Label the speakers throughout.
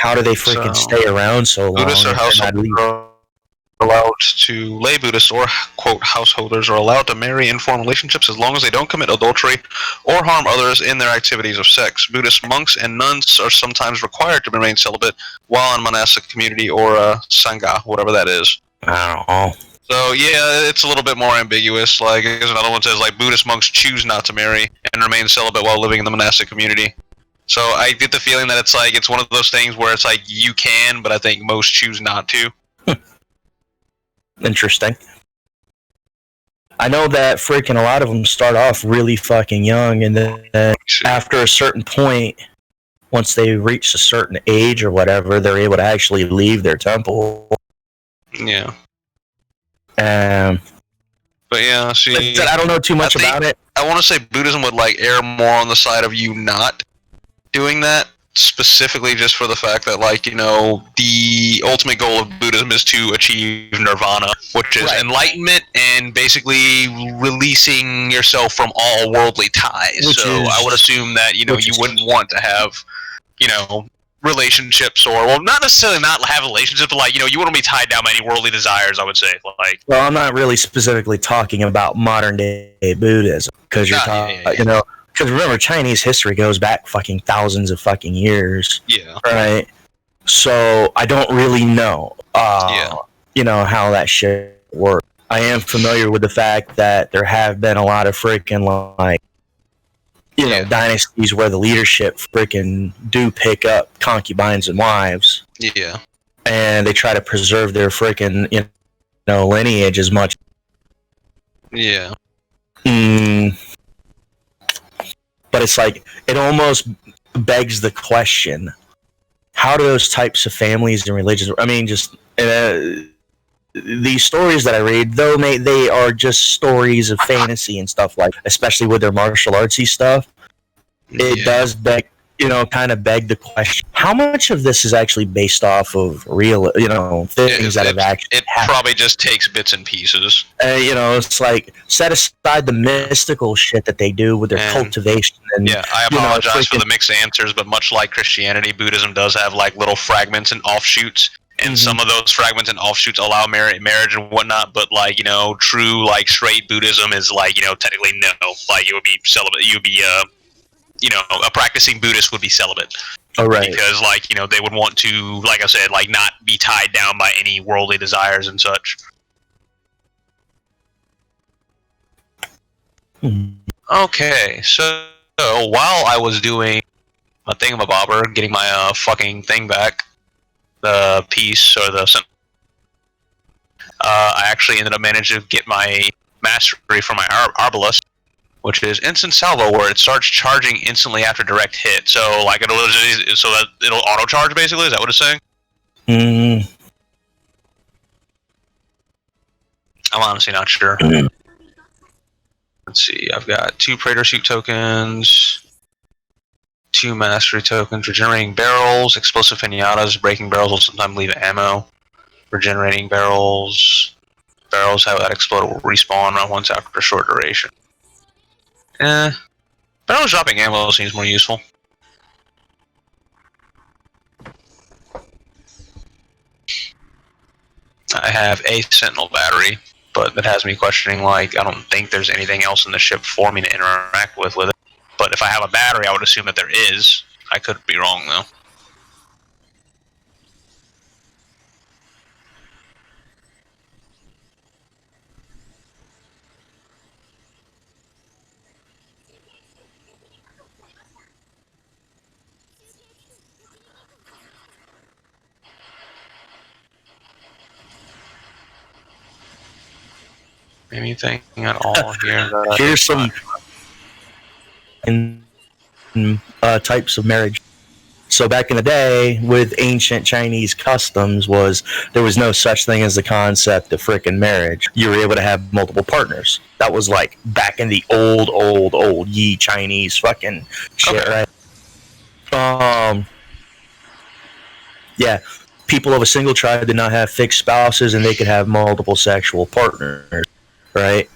Speaker 1: how do they freaking stay around so long?
Speaker 2: Buddhists or householders are allowed to, lay Buddhists or, quote, householders are allowed to marry and form relationships as long as they don't commit adultery or harm others in their activities of sex. Buddhist monks and nuns are sometimes required to remain celibate while in monastic community or sangha, whatever that is.
Speaker 1: I don't know.
Speaker 2: So yeah, it's a little bit more ambiguous. Like, there's another one says like Buddhist monks choose not to marry and remain celibate while living in the monastic community. So I get the feeling that it's one of those things where it's like you can, but I think most choose not to.
Speaker 1: Interesting. I know that freaking a lot of them start off really fucking young, and then after a certain point, once they reach a certain age or whatever, they're able to actually leave their temple.
Speaker 2: Yeah.
Speaker 1: But
Speaker 2: yeah, see,
Speaker 1: I don't know too much about it.
Speaker 2: I want to say Buddhism would like err more on the side of you not doing that, specifically just for the fact that, like, you know, the ultimate goal of Buddhism is to achieve nirvana, which is enlightenment and basically releasing yourself from all worldly ties. I would assume that, you know, you wouldn't want to have, you know, relationships, or, well, not necessarily not have relationships, but, like, you know, you wouldn't be tied down by any worldly desires, I would say. Like,
Speaker 1: well, I'm not really specifically talking about modern day Buddhism, because you're talking, you know, because remember, Chinese history goes back fucking thousands of fucking years.
Speaker 2: Yeah.
Speaker 1: Right? So, I don't really know, you know, how that shit works. I am familiar with the fact that there have been a lot of freaking, like, you know, dynasties where the leadership freaking do pick up concubines and wives.
Speaker 2: Yeah.
Speaker 1: And they try to preserve their freaking, you know, lineage as much.
Speaker 2: Yeah.
Speaker 1: But it's like, it almost begs the question, how do those types of families and religions, I mean, just, these stories that I read, though they are just stories of fantasy and stuff, like, especially with their martial artsy stuff, it does beg, you know, kind of beg the question, how much of this is actually based off of real, you know, things that have actually happened?
Speaker 2: Probably just takes bits and pieces.
Speaker 1: You know, it's like, set aside the mystical shit that they do with their cultivation. And,
Speaker 2: I apologize for the mixed answers, but much like Christianity, Buddhism does have, like, little fragments and offshoots. And some of those fragments and offshoots allow marriage and whatnot, but, like, you know, true, like, straight Buddhism is, like, you know, technically no. Like, you would be celibate. You'd be, you know, a practicing Buddhist would be celibate.
Speaker 1: Oh, right.
Speaker 2: Because, like, you know, they would want to, like I said, like, not be tied down by any worldly desires and such. Okay, so while I was doing my thingamabobber, getting my fucking thing back, the piece, or the I actually ended up managing to get my mastery for my Arbalest, which is instant salvo, where it starts charging instantly after direct hit. So, like, it'll auto charge, basically. Is that what it's saying? I'm honestly not sure. Let's see. I've got 2 Praetor Suit tokens, 2 mastery tokens, regenerating barrels, explosive pinatas. Breaking barrels will sometimes leave ammo. Regenerating barrels. Barrels have that explode will respawn around once after a short duration. Barrels dropping ammo seems more useful. I have a Sentinel battery, but that has me questioning, like, I don't think there's anything else in the ship for me to interact with it. But if I have a battery, I would assume that there is. I could be wrong, though. Anything at all here?
Speaker 1: Here's some types of marriage. So back in the day, with ancient Chinese customs, there was no such thing as the concept of frickin' marriage. You were able to have multiple partners. That was like back in the old ye Chinese fucking shit, right? Yeah. People of a single tribe did not have fixed spouses, and they could have multiple sexual partners, right?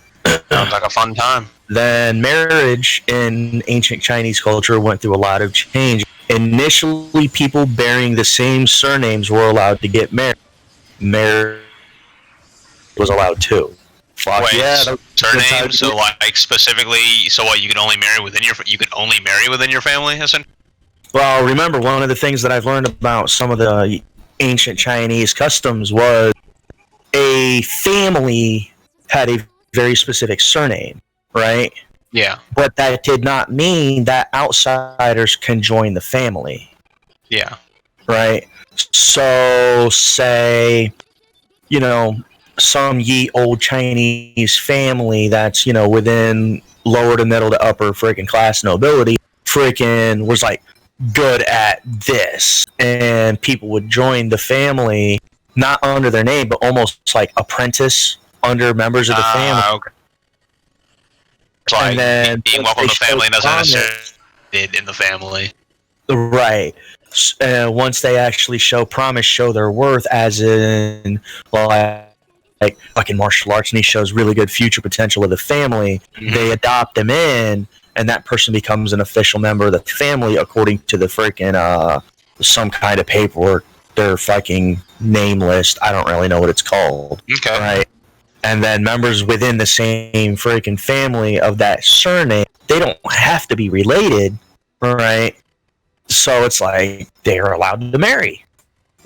Speaker 2: Sounds like a fun time.
Speaker 1: Then marriage in ancient Chinese culture went through a lot of change, Initially, people bearing the same surnames were allowed to get married. Marriage was allowed too. Fuck
Speaker 2: Wait,
Speaker 1: yeah,
Speaker 2: surname? So like specifically, so what? You can only marry within your family, essentially.
Speaker 1: Well, remember, one of the things that I've learned about some of the ancient Chinese customs was a family had a very specific surname, right?
Speaker 2: Yeah.
Speaker 1: But that did not mean that outsiders can join the family.
Speaker 2: Yeah.
Speaker 1: Right? So, say, some ye old Chinese family that's, within lower to middle to upper freaking class nobility freaking was like good at this. And people would join the family not under their name, but almost like apprentice under members of the family.
Speaker 2: Okay. Like, and then being welcome to the family doesn't necessarily fit in the family.
Speaker 1: Right. Once they actually show promise, show their worth, as in, like fucking martial arts, and he shows really good future potential of the family, they adopt them in, and that person becomes an official member of the family according to the freaking some kind of paperwork. Their fucking name list. I don't really know what it's called.
Speaker 2: Okay.
Speaker 1: Right. And then members within the same freaking family of that surname, they don't have to be related, right? So it's like they're allowed to marry,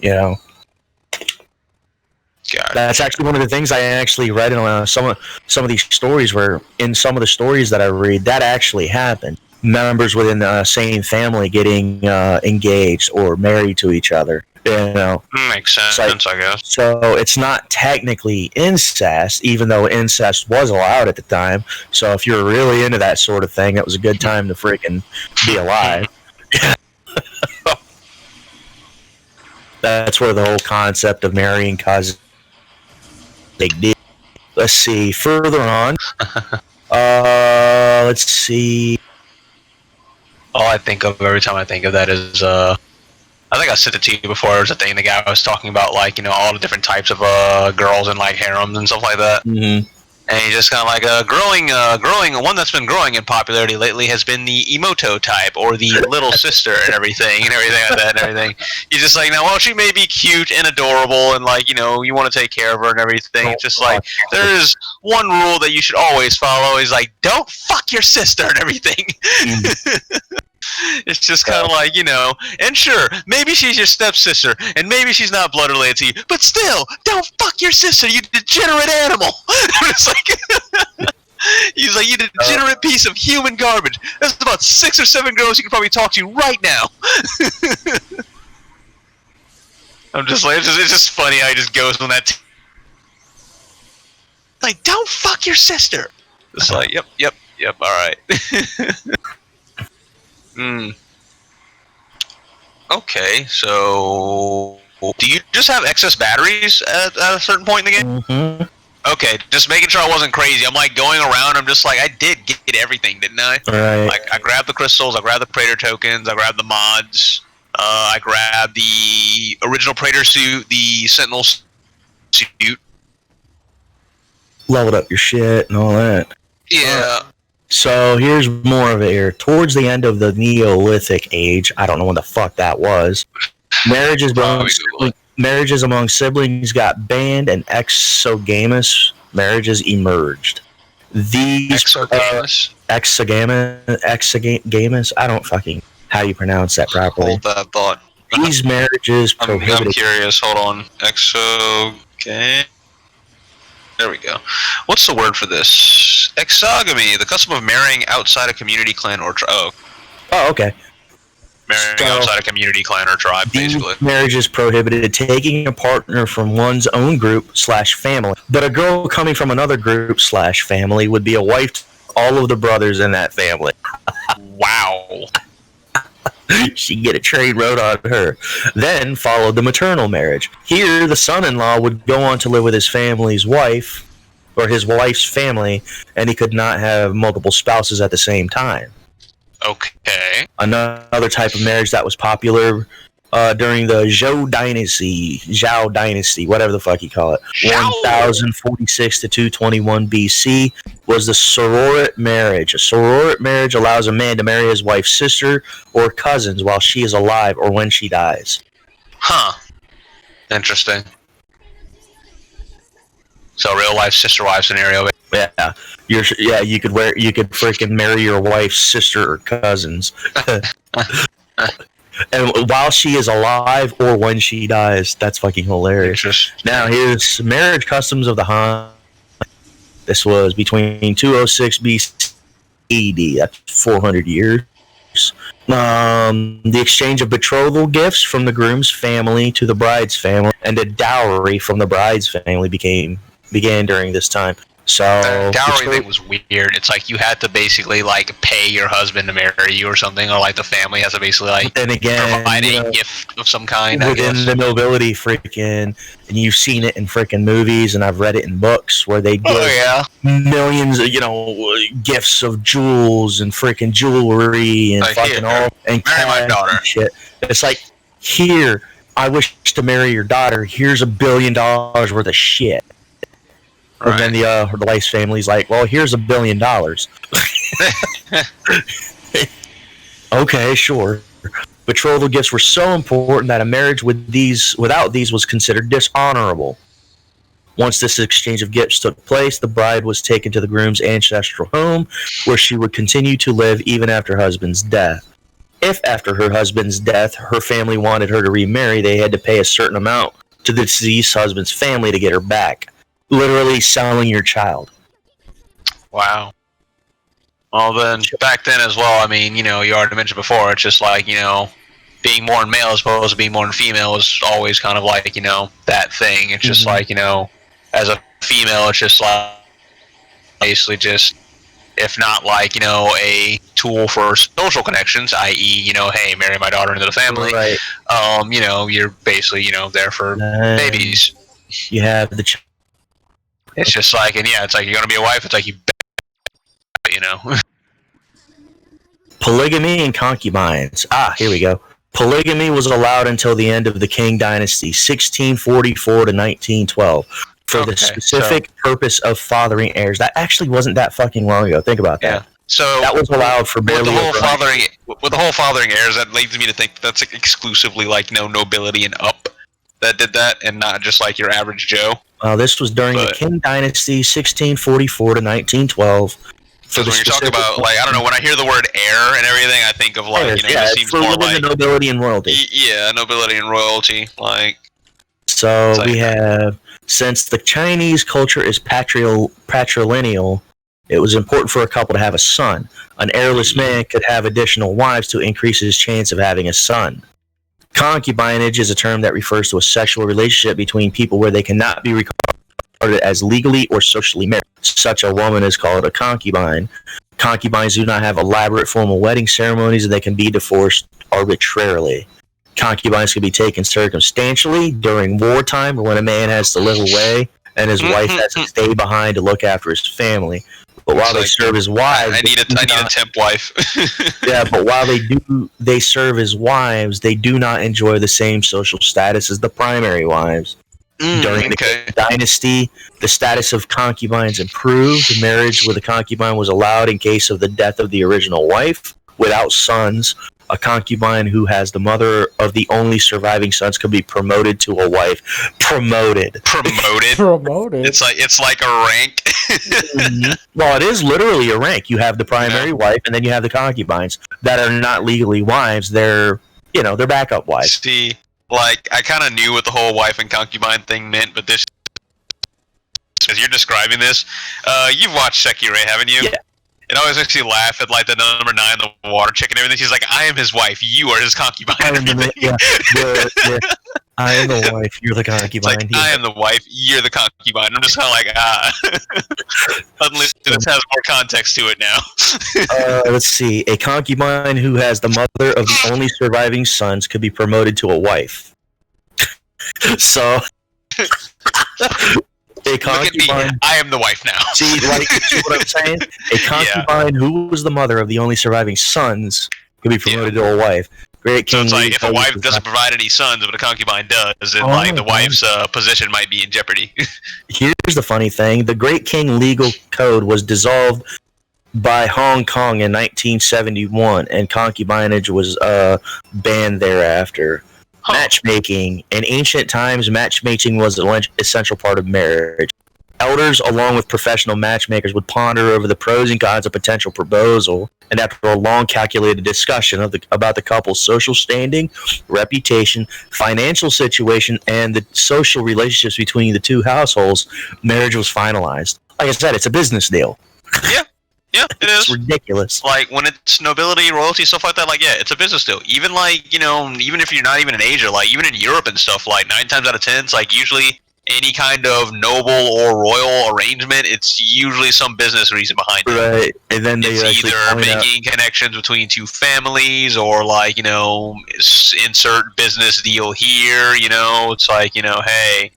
Speaker 1: Got That's actually one of the things I actually read in some of these stories. Where in some of the stories that I read, that actually happened. Members within the same family getting engaged or married to each other.
Speaker 2: Makes sense, I guess.
Speaker 1: So it's not technically incest, even though incest was allowed at the time. So if you're really into that sort of thing, it was a good time to freaking be alive. That's where the whole concept of marrying cousins big deal. Let's see. Further on. Let's see.
Speaker 2: All I think of every time I think of that is I think I sent it to you before. It was a thing the guy was talking about, like, all the different types of girls and like harems and stuff like that.
Speaker 1: Mm-hmm.
Speaker 2: And he's just kind of like growing. One that's been growing in popularity lately has been the emoto type, or the little sister, and everything like that, and everything. He's just like, now, well, she may be cute and adorable, and like, you want to take care of her and everything. It's just like there's one rule that you should always follow. Is like, don't fuck your sister and everything. It's just kind of like, and sure, maybe she's your stepsister, and maybe she's not blood related to you, but still, don't fuck your sister, you degenerate animal. It's like, he's like, you degenerate piece of human garbage. There's about 6 or 7 girls you can probably talk to right now. I'm just like, it's just funny how he just goes on that. Like, don't fuck your sister. It's like, yep, all right. Okay, so do you just have excess batteries at a certain point in the game?
Speaker 1: Mm-hmm.
Speaker 2: Okay, just making sure I wasn't crazy. I'm like going around. I'm just like, I did get everything, didn't I?
Speaker 1: Right.
Speaker 2: Like, I grabbed the crystals, I grabbed the Praetor tokens, I grabbed the mods, I grabbed the original Praetor suit, the Sentinel suit.
Speaker 1: Leveled up your shit and all that.
Speaker 2: Yeah.
Speaker 1: So here's more of it here. Towards the end of the Neolithic age, I don't know when the fuck that was, marriages among siblings got banned and exogamous marriages emerged. These exogamous, I don't fucking how you pronounce that properly.
Speaker 2: Hold that thought.
Speaker 1: These marriages prohibited.
Speaker 2: I'm curious. Hold on. Exogamy. There we go. What's the word for this? Exogamy, the custom of marrying outside a community, clan, or tribe.
Speaker 1: Oh, okay.
Speaker 2: Marrying outside a community, clan, or tribe, basically.
Speaker 1: Marriages prohibited taking a partner from one's own group / family. But a girl coming from another group / family would be a wife to all of the brothers in that family.
Speaker 2: Wow.
Speaker 1: She'd get a trade rode on her. Then followed the maternal marriage. Here, the son-in-law would go on to live with his family's wife, or his wife's family, and he could not have multiple spouses at the same time.
Speaker 2: Okay.
Speaker 1: Another type of marriage that was popular during the Zhou Dynasty, whatever the fuck you call it, 1046 to 221 BC, was the sororate marriage. A sororate marriage allows a man to marry his wife's sister or cousins while she is alive or when she dies.
Speaker 2: Huh. Interesting. So real life sister wife scenario.
Speaker 1: Yeah, you could freaking marry your wife's sister or cousins. And while she is alive or when she dies, that's fucking hilarious. Now, here's marriage customs of the Han. This was between 206 BC, that's 400 years. The exchange of betrothal gifts from the groom's family to the bride's family, and a dowry from the bride's family began during this time. So
Speaker 2: the dowry thing was weird. It's like you had to basically like pay your husband to marry you or something, or like the family has to basically like provide a gift of some kind.
Speaker 1: Within the nobility, freaking, and you've seen it in freaking movies, and I've read it in books where they give millions of gifts of jewels and freaking jewelry and like, fucking all and
Speaker 2: marry my daughter.
Speaker 1: And shit. It's like, here, I wish to marry your daughter. Here's $1 billion worth of shit. Right. And then the Rice family's like, well, here's $1 billion. Okay, sure. Betrothal gifts were so important that a marriage without these was considered dishonorable. Once this exchange of gifts took place, the bride was taken to the groom's ancestral home, where she would continue to live even after her husband's death. If after her husband's death, her family wanted her to remarry, they had to pay a certain amount to the deceased husband's family to get her back. Literally selling your child.
Speaker 2: Wow. Well, then, back then as well, I mean, you already mentioned before, it's just like, being born male as opposed to being born female is always kind of like, that thing. It's just like, as a female, it's just like, basically just, if not like, a tool for social connections, i.e., hey, marry my daughter into the family,
Speaker 1: right.
Speaker 2: You're basically, there for babies.
Speaker 1: You have the
Speaker 2: It's just like, and it's like, you're gonna be a wife, it's like,
Speaker 1: Polygamy and concubines. Here we go. Polygamy was allowed until the end of the Qing Dynasty, 1644 to 1912, for the specific purpose of fathering heirs. That actually wasn't that fucking long ago. Think about that.
Speaker 2: Yeah. So
Speaker 1: that was allowed for barely
Speaker 2: with the whole fathering heirs, that leads me to think that's exclusively like nobility and up that did that, and not just like your average Joe.
Speaker 1: This was during the Qing Dynasty, 1644 to 1912.
Speaker 2: Because when you're talking about, like, I don't know, when I hear the word heir and everything, I think of, like, it seems more like...
Speaker 1: nobility and royalty.
Speaker 2: Yeah, nobility and royalty, like...
Speaker 1: So we have, since the Chinese culture is patrilineal, it was important for a couple to have a son. An heirless man could have additional wives to increase his chance of having a son. Concubinage is a term that refers to a sexual relationship between people where they cannot be regarded as legally or socially married. Such a woman is called a concubine. Concubines do not have elaborate formal wedding ceremonies, and they can be divorced arbitrarily. Concubines can be taken circumstantially during wartime, or when a man has to live away and his wife has to stay behind to look after his family. But while they serve as wives,
Speaker 2: I need a temp wife.
Speaker 1: Yeah, but while they serve as wives, they do not enjoy the same social status as the primary wives. During the dynasty, the status of concubines improved. Marriage with a concubine was allowed in case of the death of the original wife. Without sons, a concubine who has the mother of the only surviving sons could be promoted to a wife. Promoted. It's like a rank. Well, it is literally a rank. You have the primary wife, and then you have the concubines that are not legally wives. They're they're backup wives.
Speaker 2: See, like, I kind of knew what the whole wife and concubine thing meant, but this, as you're describing this, you've watched Sekiro, haven't you?
Speaker 1: Yeah.
Speaker 2: It always makes you laugh at, like, the number 9, the water chick and everything. She's like, I am his wife, you are his concubine.
Speaker 1: I am the wife, you're the concubine.
Speaker 2: It's like, I am the wife, you're the concubine. I'm just kind of like, Suddenly this has more context to it now.
Speaker 1: Let's see. A concubine who has the mother of the only surviving sons could be promoted to a wife. So... A concubine,
Speaker 2: I am the wife now.
Speaker 1: See what I'm saying? A concubine who was the mother of the only surviving sons could be promoted to a wife. Great
Speaker 2: So
Speaker 1: King
Speaker 2: it's like
Speaker 1: Legal
Speaker 2: if a
Speaker 1: Code
Speaker 2: wife
Speaker 1: was
Speaker 2: doesn't provide any sons, but a concubine does, then
Speaker 1: Oh
Speaker 2: like
Speaker 1: my
Speaker 2: the wife's position might be in jeopardy.
Speaker 1: Here's the funny thing: the Great King Legal Code was dissolved by Hong Kong in 1971, and concubinage was banned thereafter.
Speaker 2: Huh.
Speaker 1: Matchmaking. In ancient times, matchmaking was an essential part of marriage. Elders, along with professional matchmakers, would ponder over the pros and cons of potential proposal, and after a long, calculated discussion about the couple's social standing, reputation, financial situation, and the social relationships between the two households, marriage was finalized. Like I said, it's a business deal.
Speaker 2: Yeah, it
Speaker 1: It's
Speaker 2: is.
Speaker 1: ridiculous.
Speaker 2: Like when it's nobility, royalty, stuff like that. Like yeah, it's a business deal. Even like even if you're not even in Asia, like even in Europe and stuff, like 9 times out of 10, it's like usually any kind of noble or royal arrangement, it's usually some business reason behind it.
Speaker 1: Right, and then they
Speaker 2: it's either making connections between two families or like insert business deal here. It's like hey,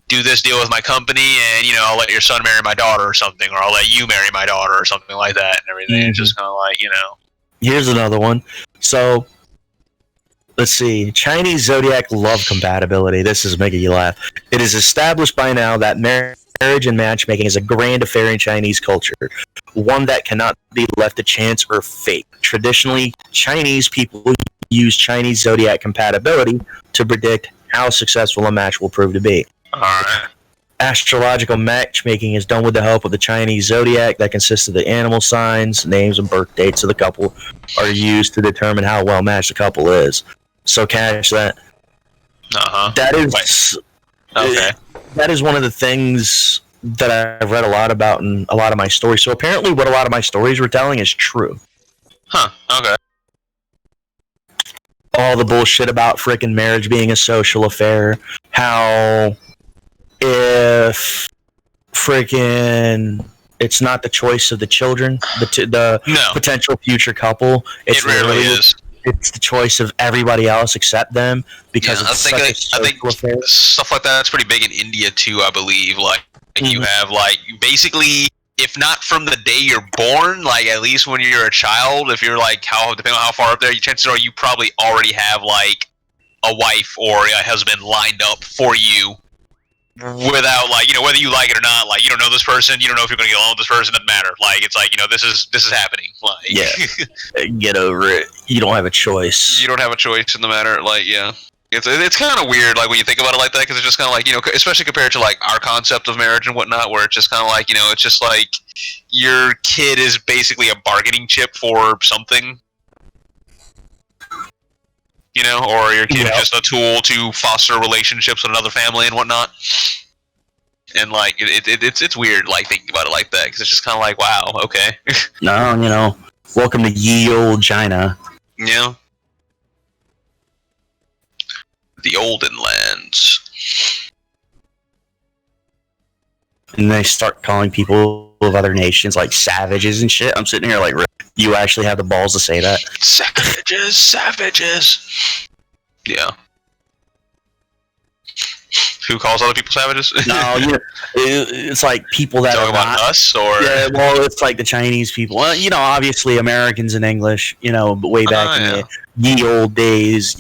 Speaker 2: do this deal with my company, and I'll let your son marry my daughter or something, or I'll let you marry my daughter or something like that, and everything.
Speaker 1: Mm-hmm.
Speaker 2: It's just kind of like
Speaker 1: Here's another one. So, let's see. Chinese zodiac love compatibility. This is making you laugh. It is established by now that marriage and matchmaking is a grand affair in Chinese culture, one that cannot be left to chance or fate. Traditionally, Chinese people use Chinese zodiac compatibility to predict how successful a match will prove to be.
Speaker 2: Alright.
Speaker 1: Astrological matchmaking is done with the help of the Chinese zodiac that consists of the animal signs, names, and birth dates of the couple are used to determine how well matched the couple is. So catch that. That is
Speaker 2: okay.
Speaker 1: That is one of the things that I've read a lot about in a lot of my stories. So apparently what a lot of my stories were telling is true.
Speaker 2: Huh, okay.
Speaker 1: All the bullshit about freaking marriage being a social affair, how if freaking it's not the choice of the children, the potential future couple,
Speaker 2: it rarely is.
Speaker 1: It's the choice of everybody else except them because it's such a social affair.
Speaker 2: Stuff like that's pretty big in India too, I believe. Like you have basically, if not from the day you're born, like at least when you're a child, if you're like depending on how far up there, chances are you probably already have like a wife or a husband lined up for you. Without whether you like it or not, like you don't know this person, you don't know if you're gonna get along with this person, doesn't matter. Like it's like this is happening. Like
Speaker 1: get over it. You don't have a choice.
Speaker 2: You don't have a choice in the matter. Like it's kind of weird. Like when you think about it like that, because it's just kind of like especially compared to like our concept of marriage and whatnot, where it's just kind of like it's just like your kid is basically a bargaining chip for something. Or your kid is just a tool to foster relationships with another family and whatnot. And like it's weird, like thinking about it like that, because it's just kind of like, wow, okay.
Speaker 1: No, welcome to ye old China.
Speaker 2: Yeah, the olden lands.
Speaker 1: And they start calling people of other nations like savages and shit. I'm sitting here like, you actually have the balls to say that?
Speaker 2: Savages. Yeah. Who calls other people savages?
Speaker 1: No, it's like people that
Speaker 2: talking
Speaker 1: are
Speaker 2: about
Speaker 1: not
Speaker 2: us, or
Speaker 1: well, it's like the Chinese people. Well, obviously Americans and English. Way back in the ye old days.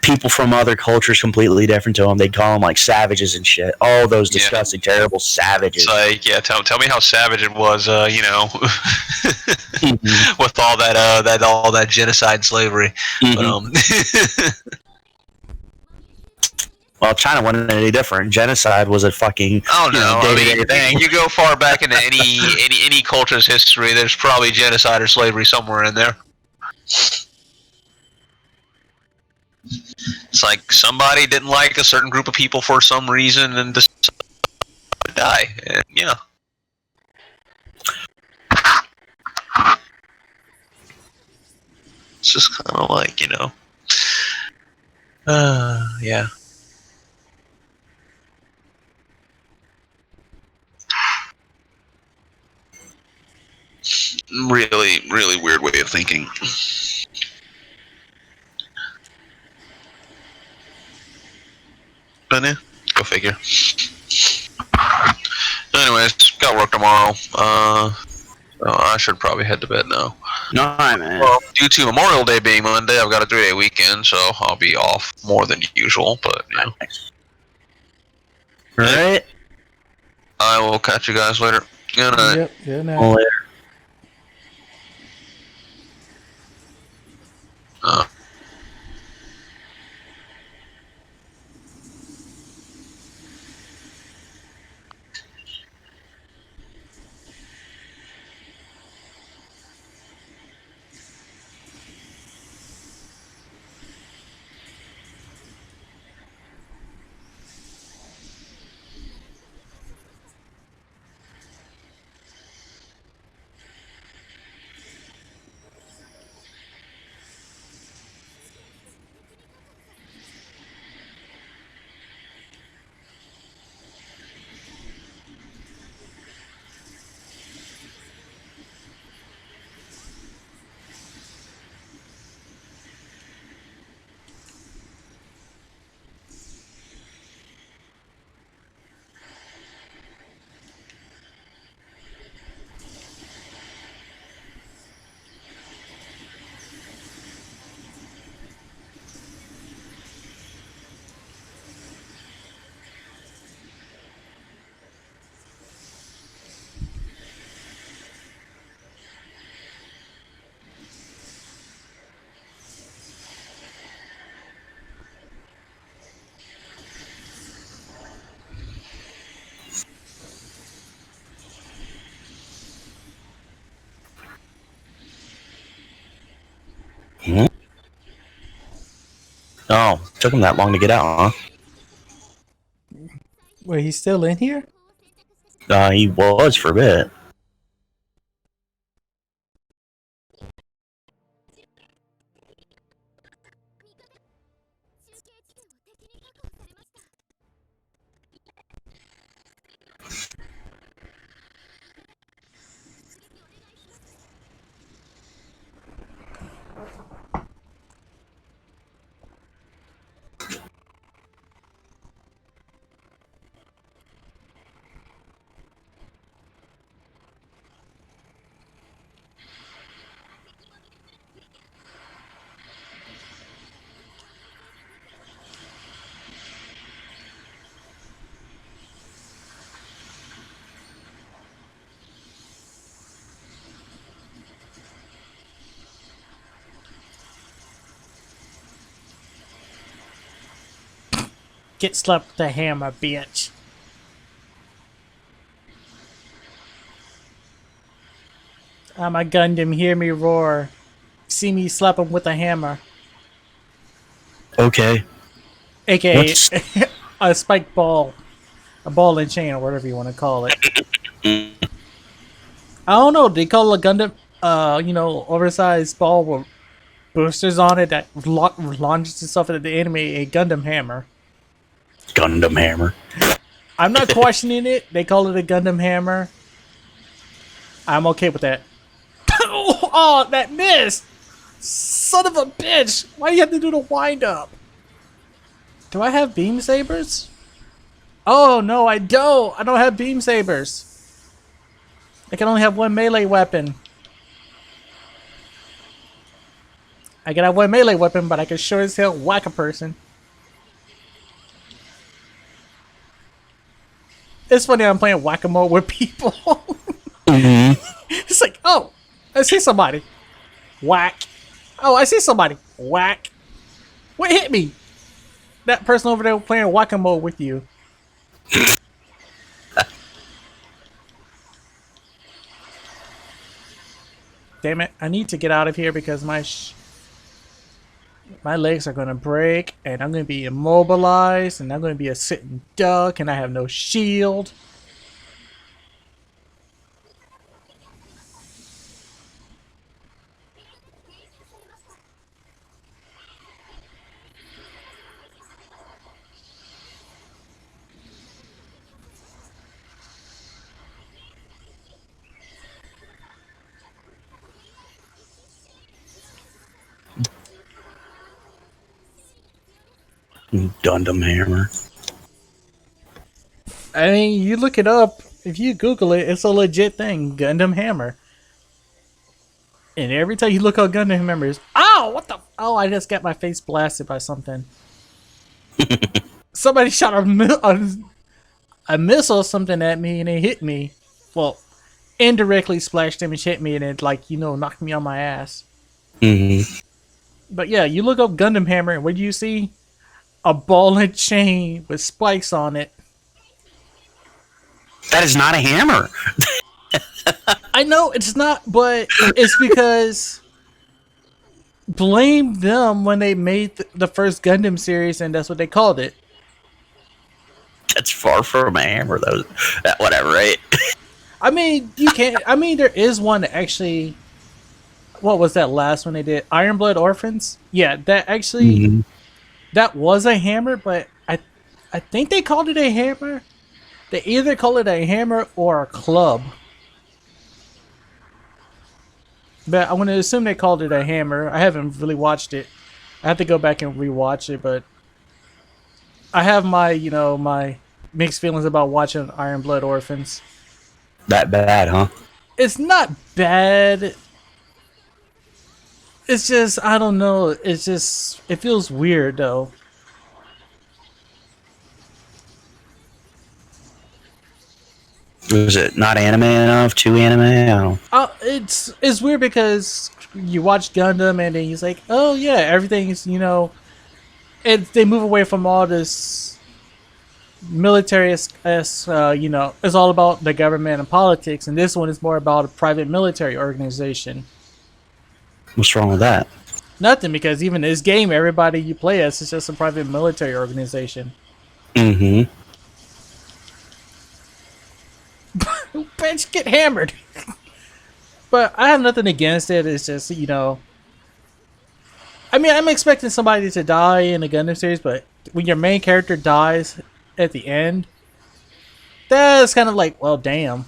Speaker 1: People from other cultures completely different to them. They'd call them like savages and shit. All those disgusting, terrible savages.
Speaker 2: It's like, tell me how savage it was. With all that genocide and slavery.
Speaker 1: Well, China wasn't any different. Genocide was a fucking day-to-day thing.
Speaker 2: You go far back into any culture's history, there's probably genocide or slavery somewhere in there. It's like somebody didn't like a certain group of people for some reason and decided to die. And, it's just kind of like, yeah. Really, really weird way of thinking. But yeah, go figure. Anyways, got work tomorrow. I should probably head to bed now.
Speaker 1: Alright, man.
Speaker 2: Well, due to Memorial Day being Monday, I've got a 3-day weekend, so I'll be off more than usual. But you know.
Speaker 1: Alright.
Speaker 2: I will catch you guys later. Good night.
Speaker 3: Yep. Good night.
Speaker 1: Later. Hmm? Oh, took him that long to get out, huh?
Speaker 3: Wait, he's still in here?
Speaker 1: He was for a bit.
Speaker 3: Get slapped with the hammer, bitch. I'm a Gundam, hear me roar. See me slap him with a hammer.
Speaker 1: Okay.
Speaker 3: AKA
Speaker 1: What's...
Speaker 3: a spiked ball. A ball and chain, or whatever you want to call it. I don't know, they call it a Gundam, oversized ball with boosters on it that launches itself at the enemy, a Gundam hammer.
Speaker 1: Gundam hammer.
Speaker 3: I'm not questioning it. They call it a Gundam hammer. I'm okay with that. Oh, that missed! Son of a bitch! Why do you have to do the wind up? Do I have beam sabers? Oh no, I don't! I don't have beam sabers. I can only have one melee weapon. I can have one melee weapon, but I can sure as hell whack a person. It's funny I'm playing whack-a-mole with people. It's like, oh, I see somebody. Whack. Oh, I see somebody. Whack. What hit me? That person over there playing whack-a-mole with you. Damn it, I need to get out of here because my legs are gonna break and I'm gonna be immobilized and I'm gonna be a sitting duck and I have no shield.
Speaker 1: Gundam hammer.
Speaker 3: I mean, you look it up. If you Google it, it's a legit thing. Gundam hammer. And every time you look up Gundam members, oh, what the? Oh, I just got my face blasted by something. Somebody shot a missile or something at me and it hit me. Well, indirectly splash damage hit me and it, like, knocked me on my ass.
Speaker 1: Mm-hmm.
Speaker 3: But yeah, you look up Gundam Hammer and what do you see? A ball and chain with spikes on it.
Speaker 4: That is not a hammer.
Speaker 3: I know it's not, but it's because blame them when they made the first Gundam series and that's what they called it.
Speaker 4: That's far from a hammer, though. Whatever, right?
Speaker 3: I mean, you can't. I mean, there is one that actually. What was that last one they did? Iron Blood Orphans? Yeah, that actually.
Speaker 1: Mm-hmm.
Speaker 3: That was a hammer, but I think they called it a hammer. They either call it a hammer or a club. But I'm going to assume they called it a hammer. I haven't really watched it. I have to go back and rewatch it, but I have my mixed feelings about watching Iron Blood Orphans.
Speaker 1: That bad, huh?
Speaker 3: It's not bad. It's just, I don't know. It's just, it feels weird though.
Speaker 4: Was it not anime enough? Too anime? I don't know.
Speaker 3: It's weird because you watch Gundam and then you're like, oh yeah, everything's they move away from all this military it's all about the government and politics, and this one is more about a private military organization.
Speaker 4: What's wrong with that?
Speaker 3: Nothing, because even this game, everybody you play as is just a private military organization.
Speaker 4: Mm-hmm.
Speaker 3: Bitch, get hammered. But I have nothing against it. It's just, I mean, I'm expecting somebody to die in the Gundam series, but when your main character dies at the end, that's kind of like, well, damn.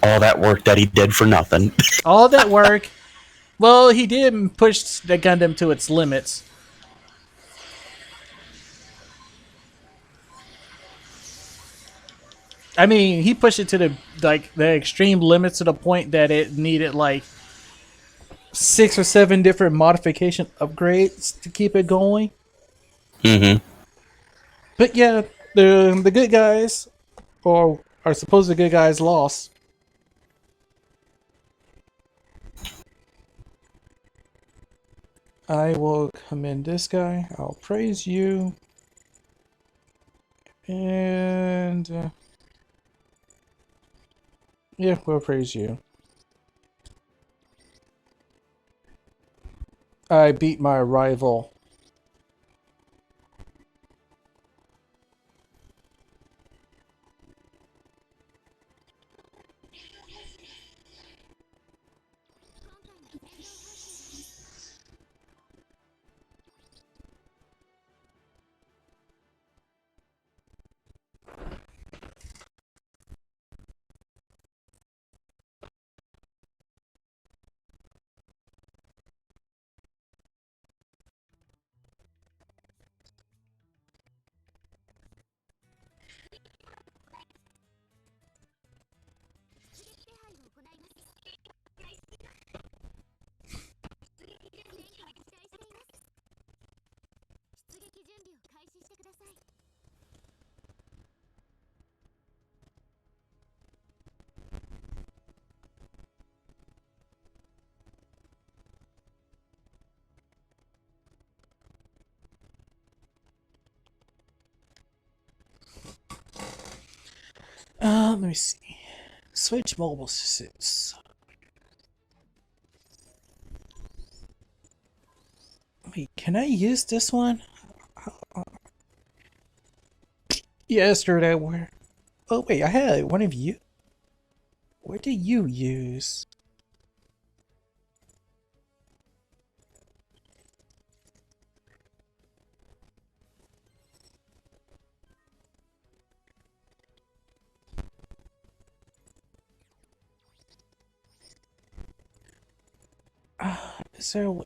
Speaker 1: All that work that he did for nothing.
Speaker 3: All that work. Well, he did push the Gundam to its limits. I mean, he pushed it to the extreme limits to the point that it needed like 6 or 7 different modification upgrades to keep it going.
Speaker 1: Mm-hmm.
Speaker 3: But yeah, the good guys, or are supposed to good guys, lost. I will commend this guy. I'll praise you. And yeah, we'll praise you. I beat my rival. Let me see. Switch mobile suits. Wait, can I use this one? Yesterday, where? Oh wait, I had one of you. What do you use? Is there a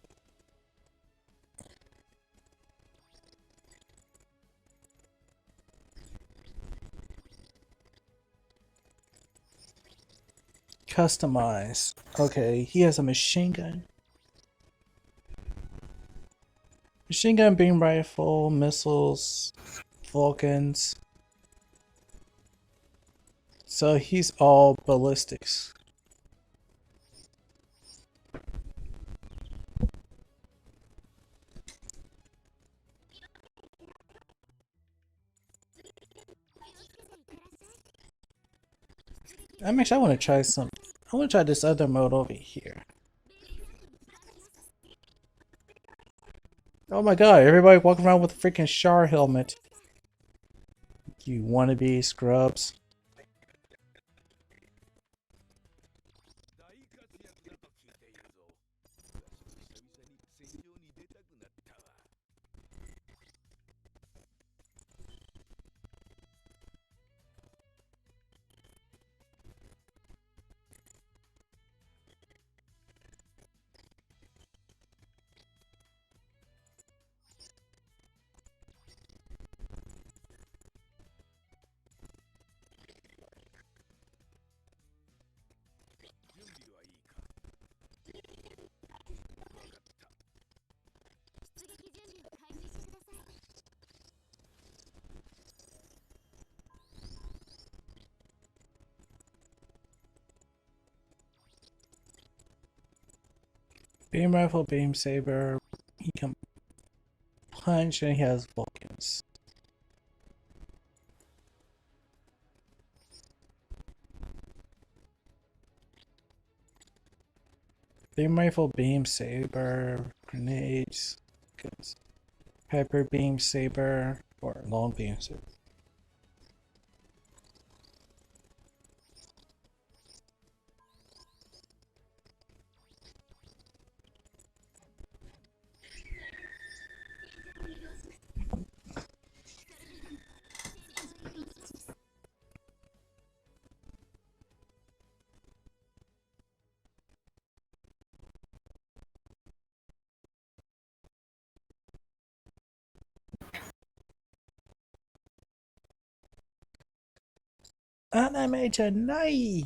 Speaker 3: Customize. Okay, he has a machine gun. Machine gun, beam rifle, missiles, Vulcans. So he's all ballistics. I want to try some. I want to try this other mode over here. Oh my god, everybody walking around with a freaking Char helmet. You wannabe scrubs. Beam rifle, beam saber. He can punch and he has Vulcans. Beam rifle, beam saber, grenades, guns. Hyper beam saber, or long beam saber. Anime tonight!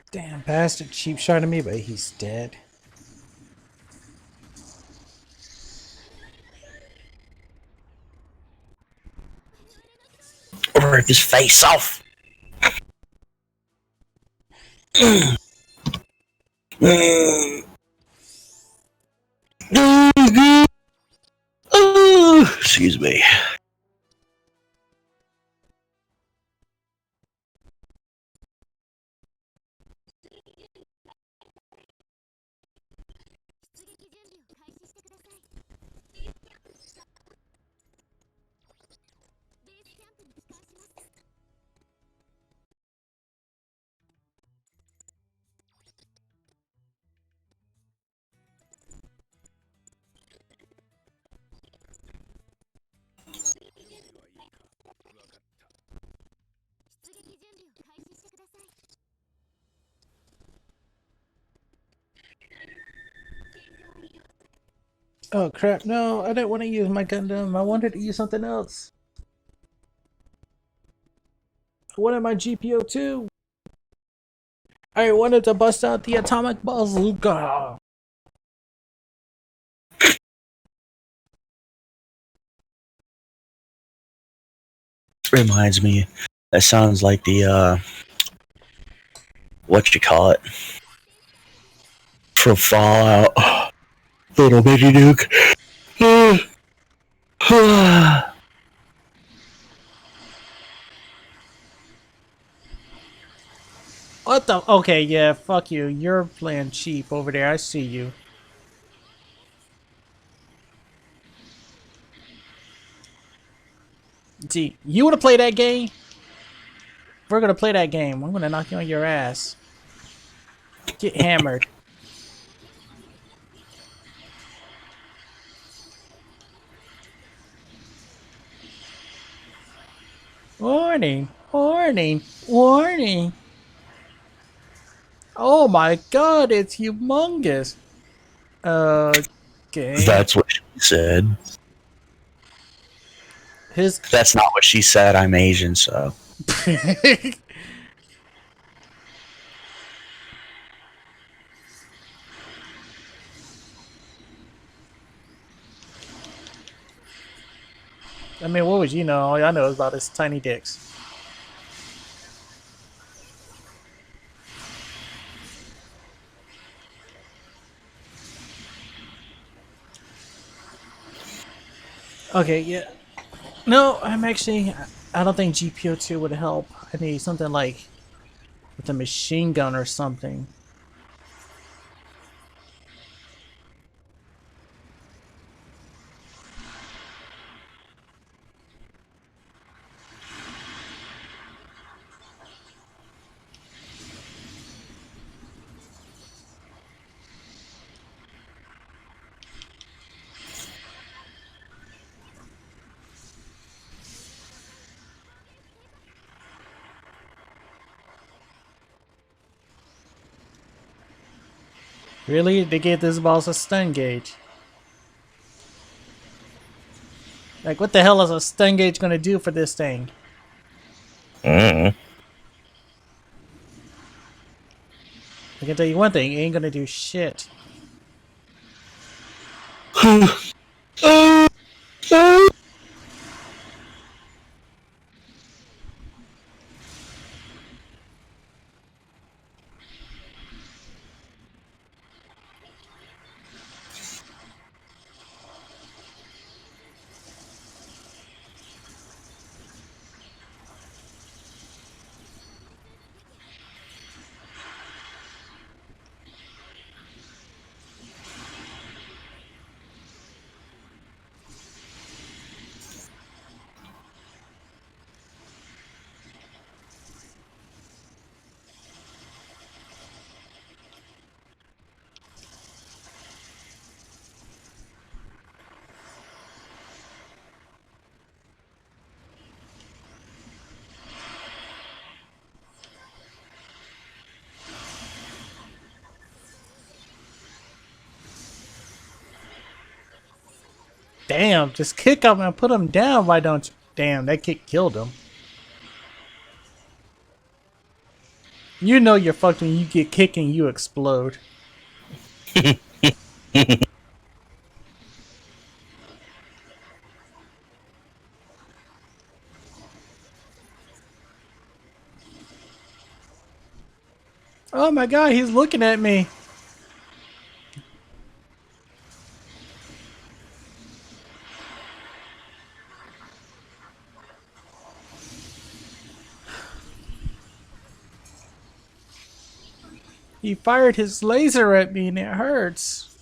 Speaker 3: Damn bastard cheap shot at me, but he's dead.
Speaker 1: Rip his face off. Excuse me.
Speaker 3: Oh crap, no, I didn't want to use my Gundam. I wanted to use something else. I wanted my GPO too. I wanted to bust out the atomic bazooka.
Speaker 1: Reminds me. That sounds like the what you call it from Fallout. Little baby Duke.
Speaker 3: What the? Okay, yeah, fuck you. You're playing cheap over there. I see you. See, you wanna play that game? We're gonna play that game. I'm gonna knock you on your ass. Get hammered. Warning! Warning! Warning! Oh my god, it's humongous! Okay.
Speaker 1: That's what she said.
Speaker 3: His.
Speaker 1: That's not what she said. I'm Asian, so.
Speaker 3: I mean, what would you know? All I know is about his tiny dicks. Okay, yeah. No, I'm actually. I don't think GPO2 would help. I need something like with a machine gun or something. Really? They gave this boss a stun gauge. Like, what the hell is a stun gauge gonna do for this thing? I can tell you one thing, it ain't gonna do shit. Damn, just kick him and put him down. Why don't you? Damn, that kick killed him. You know you're fucked when you get kicked and you explode. Oh my god, he's looking at me. He fired his laser at me and it hurts.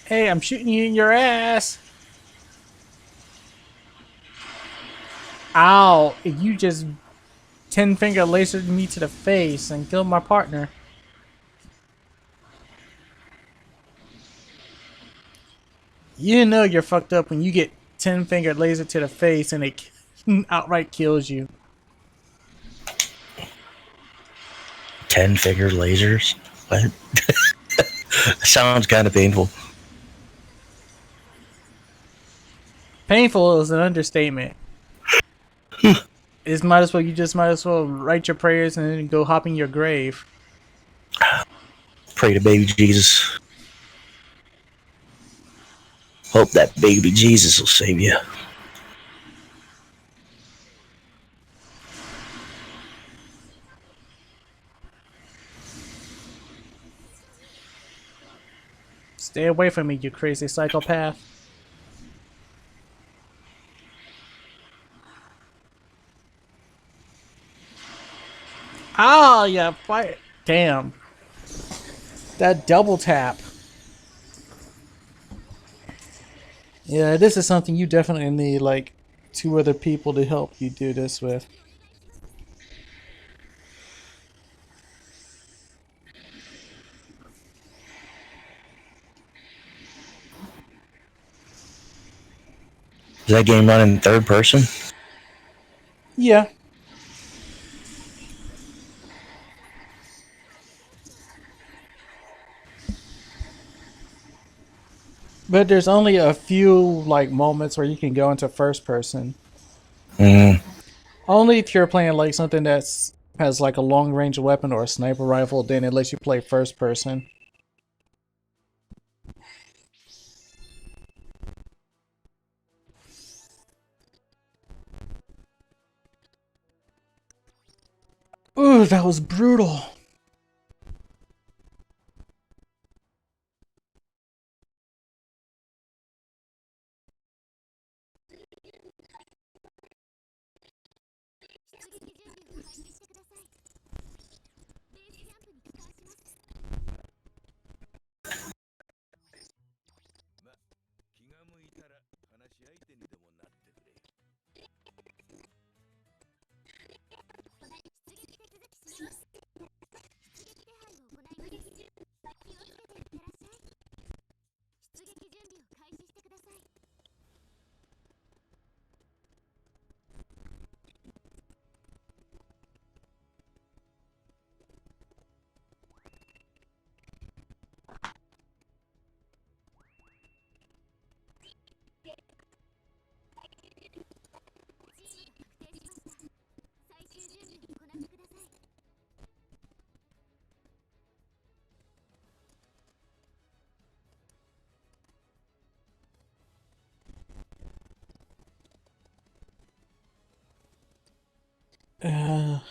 Speaker 3: Hey, I'm shooting you in your ass. Ow, you just 10-finger lasered me to the face and killed my partner. You know you're fucked up when you get 10-finger laser to the face and it outright kills you.
Speaker 1: 10-finger lasers? What? Sounds kind of painful.
Speaker 3: Painful is an understatement. You just might as well write your prayers and then go hop in your grave.
Speaker 1: Pray to baby Jesus. Hope that baby Jesus will save you.
Speaker 3: Stay away from me, you crazy psychopath. Oh, yeah, fight. Damn. That double tap. Yeah, this is something you definitely need, like, 2 other people to help you do this with.
Speaker 1: Is that game run in third person?
Speaker 3: Yeah. But there's only a few, like, moments where you can go into first person. Only if you're playing, like, something that's has, like, a long-range weapon or a sniper rifle, then it lets you play first person. Ooh, that was brutal.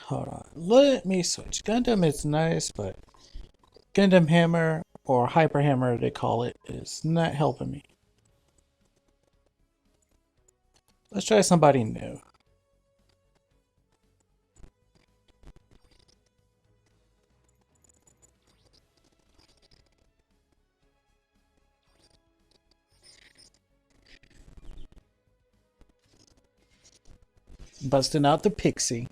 Speaker 3: Hold on. Let me switch. Gundam is nice, but Gundam Hammer, or Hyper Hammer they call it, is not helping me. Let's try somebody new. Busting out the Pixie.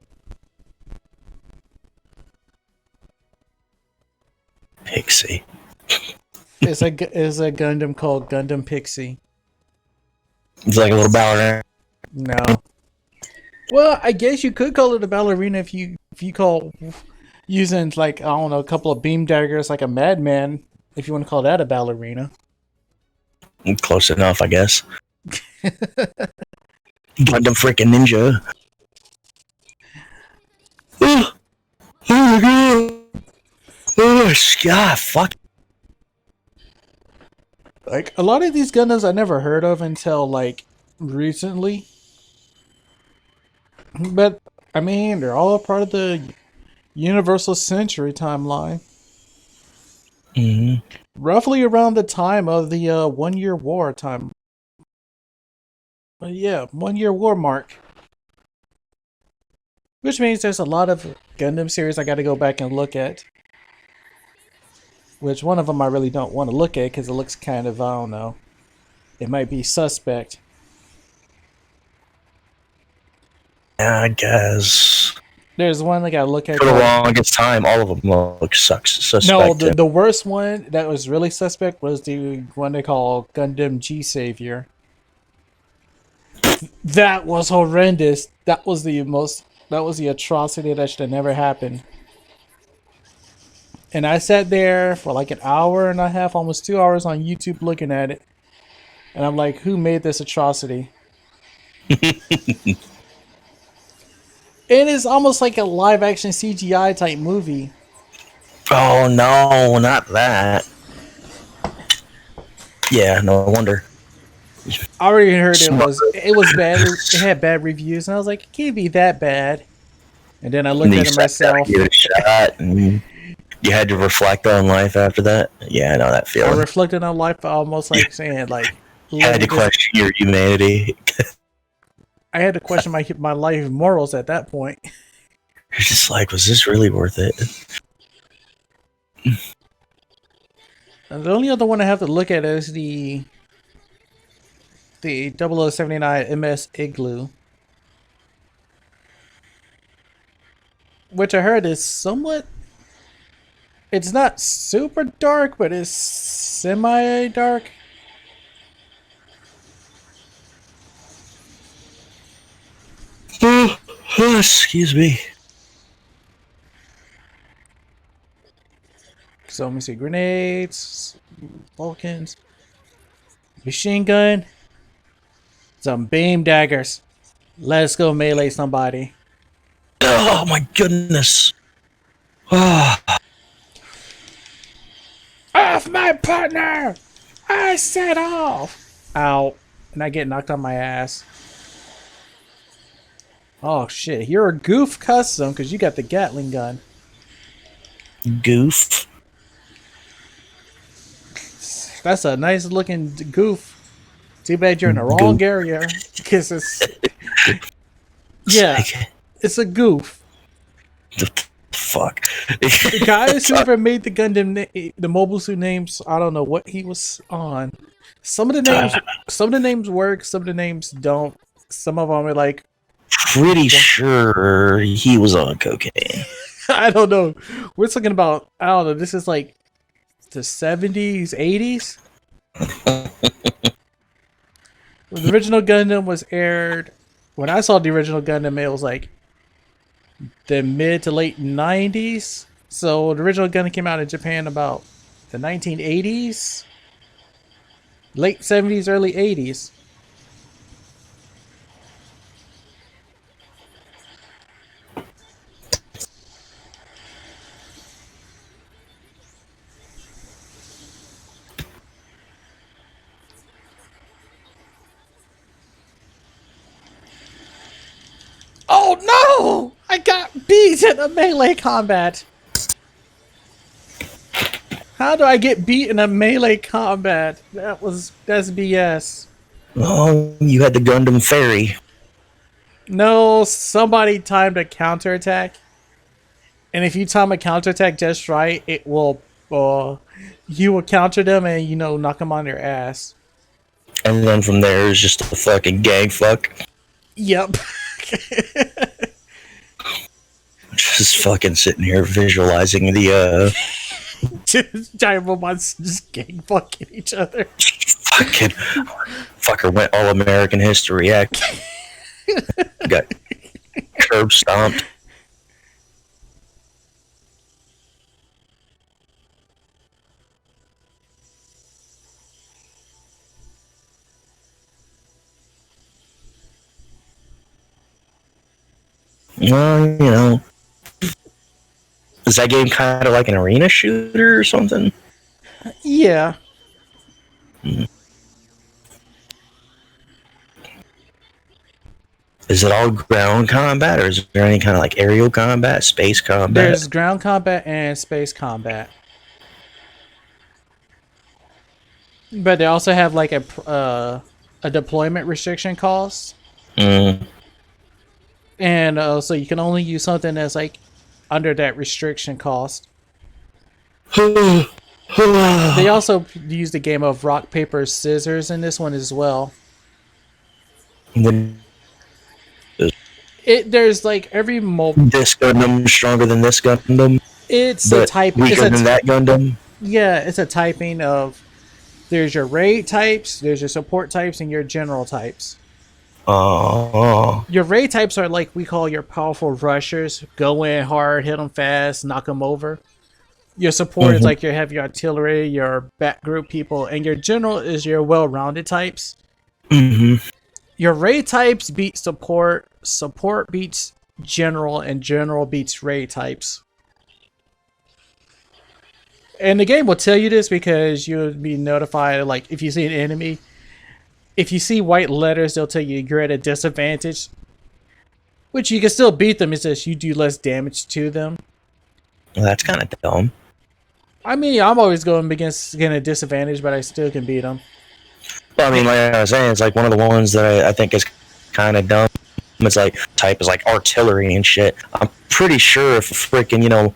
Speaker 1: Pixie.
Speaker 3: It's a Gundam called Gundam Pixie.
Speaker 1: It's like a little ballerina.
Speaker 3: No. Well, I guess you could call it a ballerina if you call using like, I don't know, a couple of beam daggers like a madman. If you want to call that a ballerina.
Speaker 1: Close enough, I guess. Gundam freaking ninja. Oh my god! Oh god! Fuck!
Speaker 3: Like a lot of these Gundams I never heard of until like recently. But I mean, they're all part of the Universal Century timeline.
Speaker 1: Mm-hmm.
Speaker 3: Roughly around the time of the 1 year war time. But yeah, 1 year war mark. Which means there's a lot of Gundam series I got to go back and look at. Which one of them I really don't want to look at because it looks kind of, I don't know. It might be suspect.
Speaker 1: Yeah, I guess.
Speaker 3: There's one I got to look at.
Speaker 1: For the longest time, all of them look suspect.
Speaker 3: No, the worst one that was really suspect was the one they call Gundam G Savior. That was horrendous. That was the atrocity that should have never happened. And I sat there for like an hour and a half, almost 2 hours on YouTube looking at it. And I'm like, who made this atrocity? It is almost like a live action CGI type movie.
Speaker 1: Oh no, not that. Yeah, no wonder.
Speaker 3: I already heard it was bad. It had bad reviews, and I was like, it can't be that bad. And then I looked at it myself.
Speaker 1: Give it a shot, and you had to reflect on life after that. Yeah, I know that feeling.
Speaker 3: I reflected on life, almost like saying, like,
Speaker 1: you had to question your humanity.
Speaker 3: I had to question my life morals at that point.
Speaker 1: You're just like, was this really worth it?
Speaker 3: And the only other one I have to look at is the 0079 MS Igloo. Which I heard is somewhat... It's not super dark, but it's semi-dark.
Speaker 1: Excuse me.
Speaker 3: So let me see. Grenades, Vulcans, machine gun, some beam daggers. Let's go melee somebody.
Speaker 1: Oh my goodness. Oh.
Speaker 3: Off my partner! I said off! Ow. And I get knocked on my ass. Oh shit, you're a goof custom because you got the Gatling gun.
Speaker 1: Goof.
Speaker 3: That's a nice looking goof. Too bad you're in the wrong area. Because it's... Yeah, it's a goof.
Speaker 1: Fuck.
Speaker 3: The guys who ever made the Gundam, the mobile suit names, I don't know what he was on. Some of the names work, some of the names don't. Some of them are like...
Speaker 1: Pretty sure he was on cocaine.
Speaker 3: I don't know. We're talking about, I don't know, this is like the 70s, 80s? The original Gundam was aired... When I saw the original Gundam, it was like the mid to late 90s. So the original Gundam came out in Japan about the 1980s. Late 70s, early 80s. Oh no! I got beat in a melee combat. How do I get beat in a melee combat? That's BS.
Speaker 1: Oh, you had the Gundam Fairy.
Speaker 3: No, somebody timed a counterattack. And if you time a counterattack just right, it will you will counter them and knock them on their ass.
Speaker 1: And then from there is just a fucking gang fuck.
Speaker 3: Yep.
Speaker 1: Just fucking sitting here visualizing the
Speaker 3: Just giant robots just gang fucking each other.
Speaker 1: Fucking fucker went all American history. Yeah, got curb stomped. Well, you know, is that game kind of like an arena shooter or something?
Speaker 3: Yeah.
Speaker 1: Is it all ground combat, or is there any kind of like aerial combat, space combat?
Speaker 3: There's ground combat and space combat. But they also have like a deployment restriction cost.
Speaker 1: Mm.
Speaker 3: And so you can only use something that's like under that restriction cost. They also use the game of rock, paper, scissors in this one as well. There's like every
Speaker 1: this Gundam stronger than this Gundam.
Speaker 3: It's
Speaker 1: but
Speaker 3: a type.
Speaker 1: Weaker than that Gundam.
Speaker 3: Yeah, it's a typing of. There's your raid types, there's your support types, and your general types.
Speaker 1: Oh.
Speaker 3: Your raid types are like we call your powerful rushers. Go in hard, hit them fast, knock them over. Your support is like your heavy artillery, your back group people, and your general is your well-rounded types. Your raid types beat support, support beats general, and general beats raid types. And the game will tell you this because you'll be notified, like, if you see an enemy, if you see white letters, they'll tell you you're at a disadvantage. Which you can still beat them, it's just you do less damage to them.
Speaker 1: Well, that's kind of dumb.
Speaker 3: I mean, I'm always going against getting a disadvantage, but I still can beat them.
Speaker 1: Well, I mean, like I was saying, it's like one of the ones that I think is kind of dumb. It's like type is like artillery and shit. I'm pretty sure if a freaking, you know,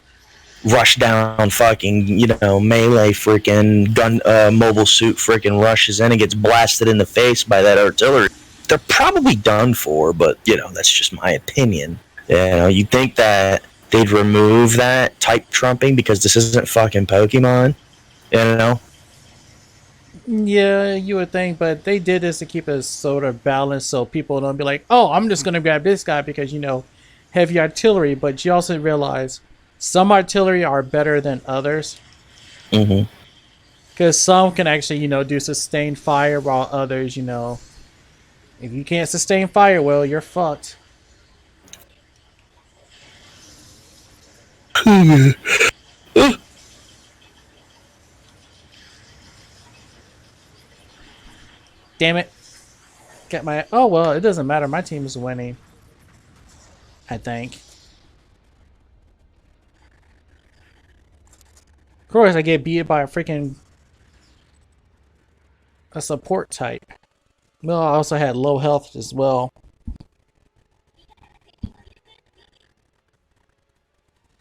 Speaker 1: rush down fucking, you know, melee freaking gun mobile suit freaking rushes in and gets blasted in the face by that artillery, they're probably done for. But you know, that's just my opinion. You know, you'd think that they'd remove that type trumping because this isn't fucking Pokemon, you know.
Speaker 3: Yeah, you would think, but they did this to keep us sort of balanced so people don't be like, oh, I'm just going to grab this guy because, you know, heavy artillery. But you also realize some artillery are better than others. Because some can actually, you know, do sustained fire while others, you know, if you can't sustain fire, well, you're fucked. Damn it. Get my... Oh, well, it doesn't matter. My team is winning. I think. Of course, I get beat by a freaking... a support type. Well, I also had low health as well.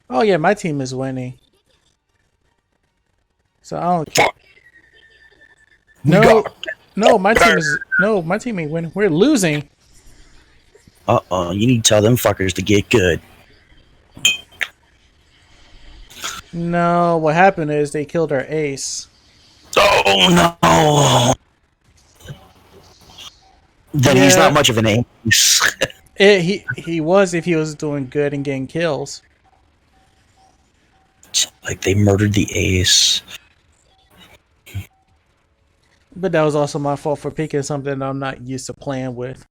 Speaker 3: Oh, yeah, my team is winning. So, I don't... No, my team is... No, my team ain't winning. We're losing.
Speaker 1: Uh-oh, you need to tell them fuckers to get good.
Speaker 3: No, what happened is they killed our ace.
Speaker 1: Oh, no! Then he's not much of an ace.
Speaker 3: He was if he was doing good and getting kills.
Speaker 1: It's like they murdered the ace.
Speaker 3: But that was also my fault for picking something I'm not used to playing with.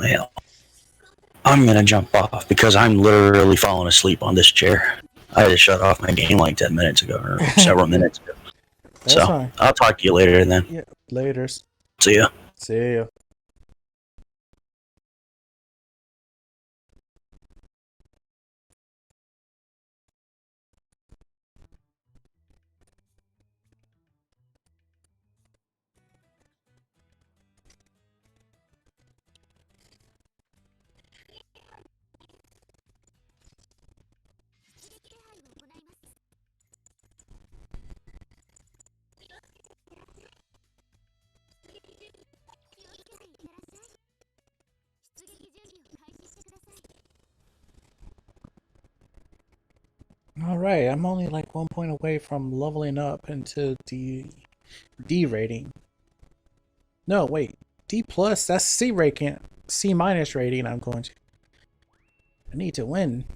Speaker 1: Well, I'm gonna jump off because I'm literally falling asleep on this chair. I had to shut off my game like 10 minutes ago, or several minutes ago.
Speaker 3: That's
Speaker 1: so,
Speaker 3: fine.
Speaker 1: I'll talk to you later then.
Speaker 3: Yeah, laters.
Speaker 1: See ya.
Speaker 3: See ya. Alright, I'm only like 1 point away from leveling up into the D rating. No, wait. D plus, that's C rating. C minus rating I'm going to. I need to win.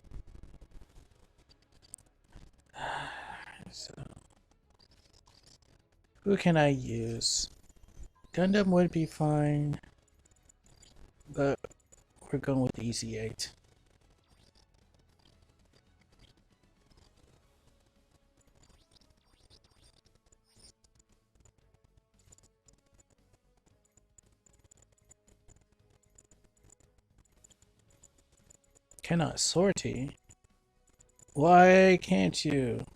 Speaker 3: So, who can I use? Gundam would be fine, but we're going with the Easy 8. Cannot sortie? Why can't you?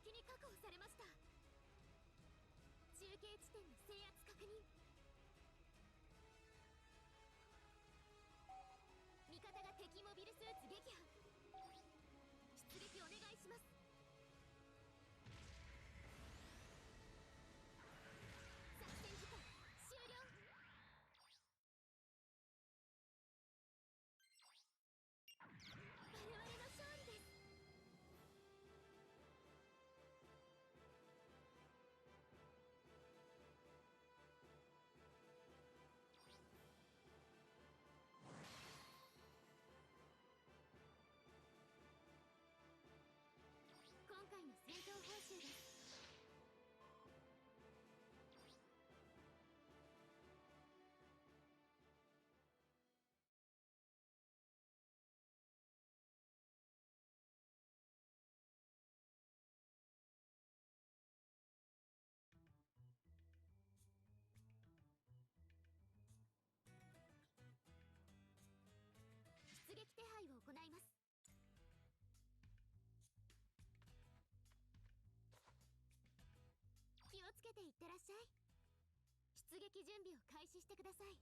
Speaker 5: 敵に確保されました。中継地点の制圧確認。味方が敵モビルスーツ撃破。出撃お願いします。作戦時間終了。我々の勝利です。今回の戦闘報酬です。出撃手配を行います。気をつけていってらっしゃい。出撃準備を開始してください。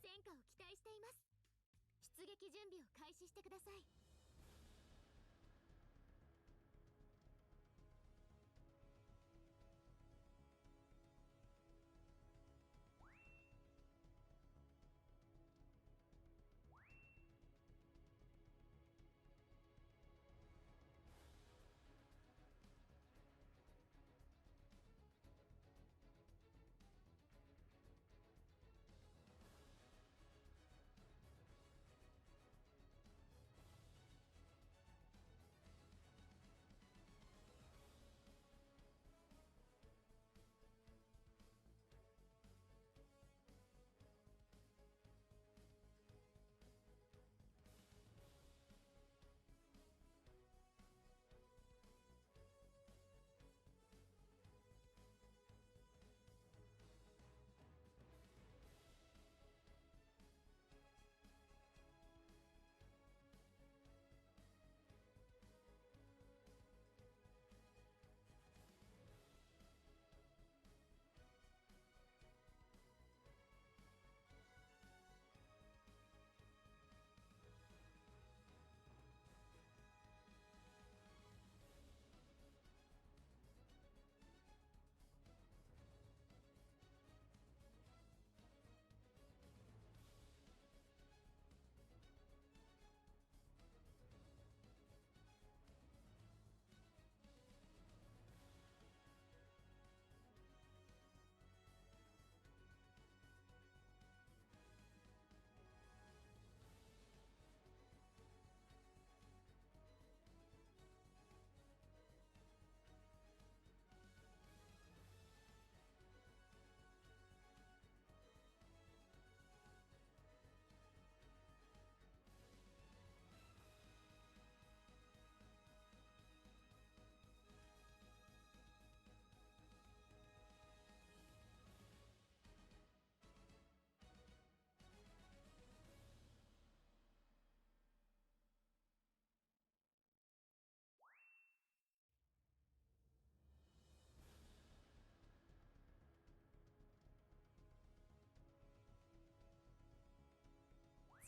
Speaker 5: 戦果を期待しています。出撃準備を開始してください。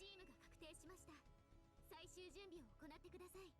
Speaker 5: チームが確定しました。最終準備を行ってください。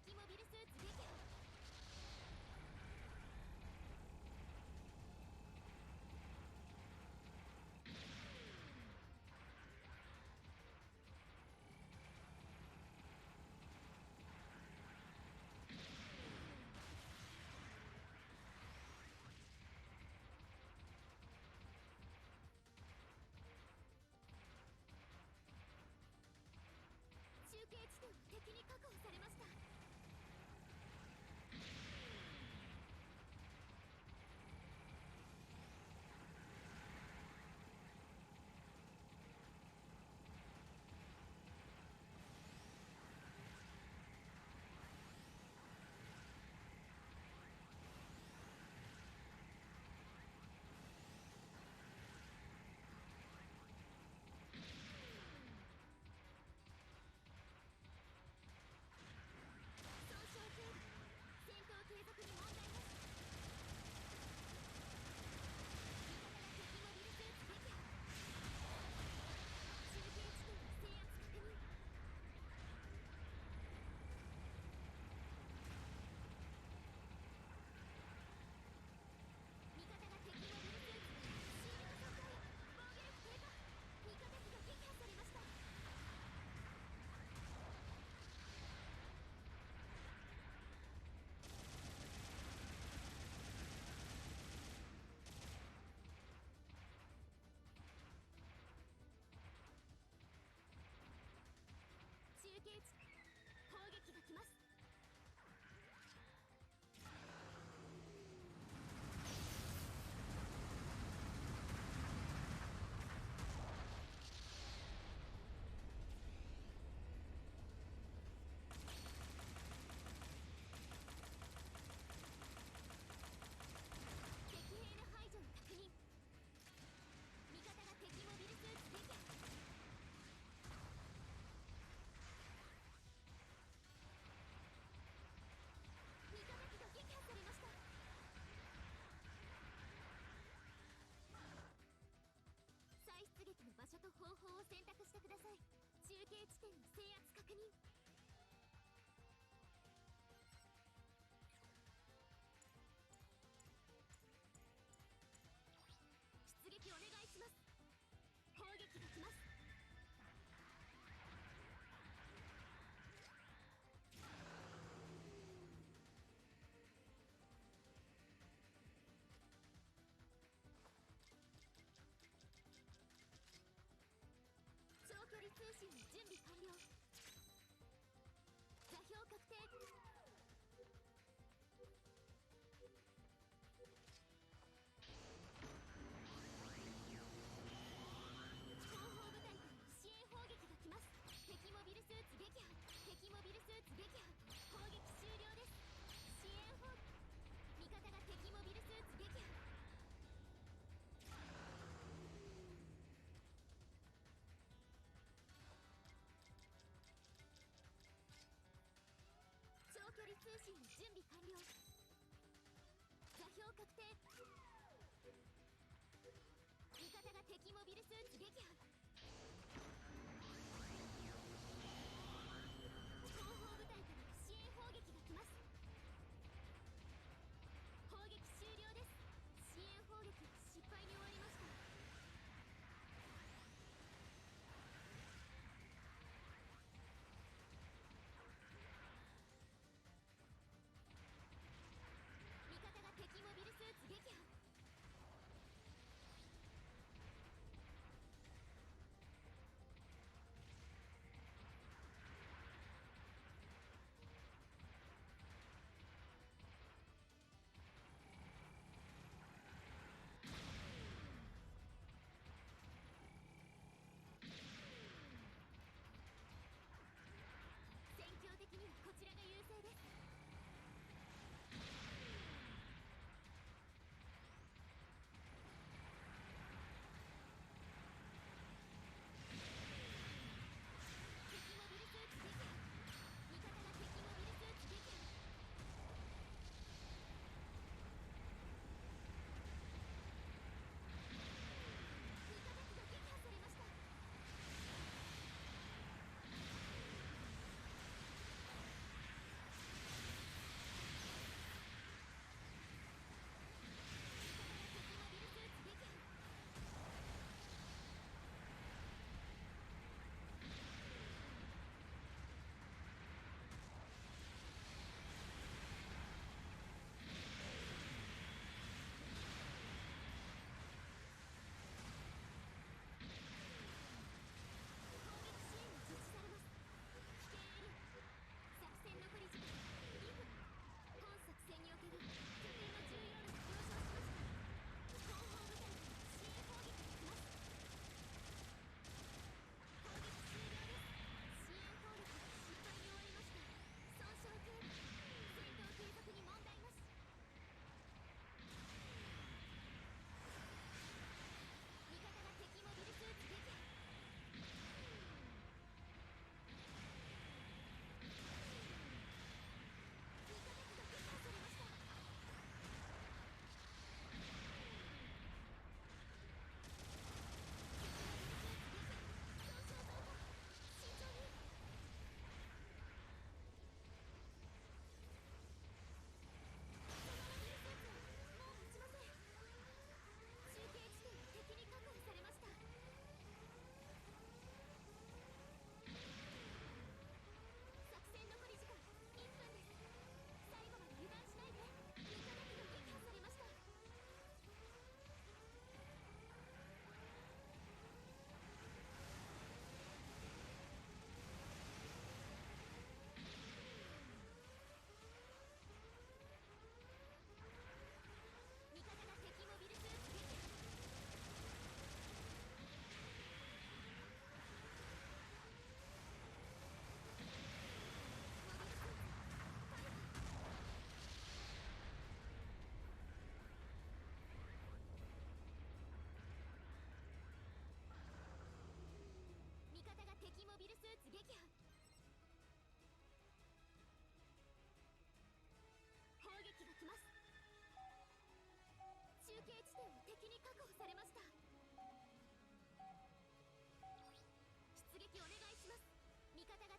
Speaker 5: 敵モビルスーツ撃破。中継地点を敵に確保されました。戦闘継続に問題なし。味方が敵モビルスーツ撃破。中継地点の制圧確認。味方が敵モビルスーツシールド損壊。防御力低下。味方機が撃破されました。中継地攻撃が来ます。敵兵の排除の確認。味方が敵モビルスーツ撃破。味方機が撃破されました。再出撃の場所と方法を選択してください。中継地点の制圧確認。出撃お願いします。砲撃が来ます。長距離通信の準備完了。座標確定。後方部隊からの支援砲撃が来ます。敵モビルスーツ撃破。敵モビルスーツ撃破。砲撃終了です。支援砲味方が敵モビルスーツ撃破。長距離通信の準備完了。座標確定。味方が敵モビルスーツ撃破。後方部隊からの支援砲撃が来ます。砲撃終了です。支援砲撃は失敗に終わりました。敵モビルスーツ撃破。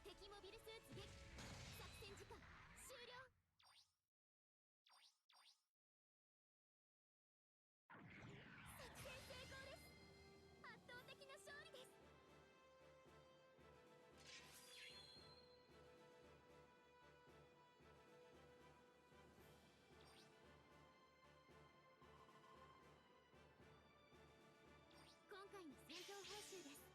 Speaker 5: 敵モビルスーツ撃作戦時間終了。作戦成功です。圧倒的な勝利です。今回の戦闘報酬です。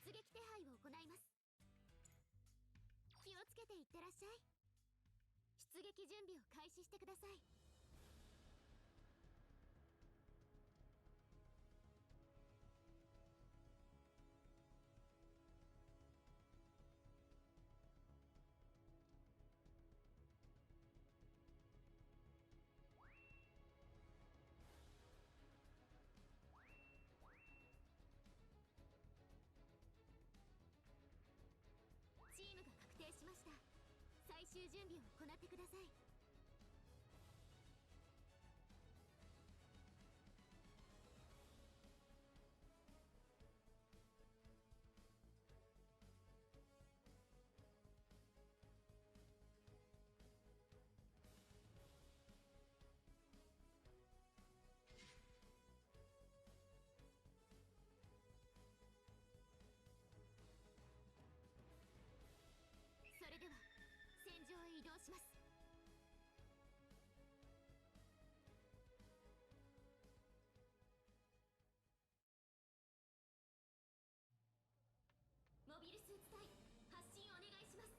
Speaker 5: 出撃手配を行います。気をつけていってらっしゃい。出撃準備を開始してください。チームが確定しました。最終準備を行ってください。それでは戦場へ移動します。モビルスーツ隊発進お願いします。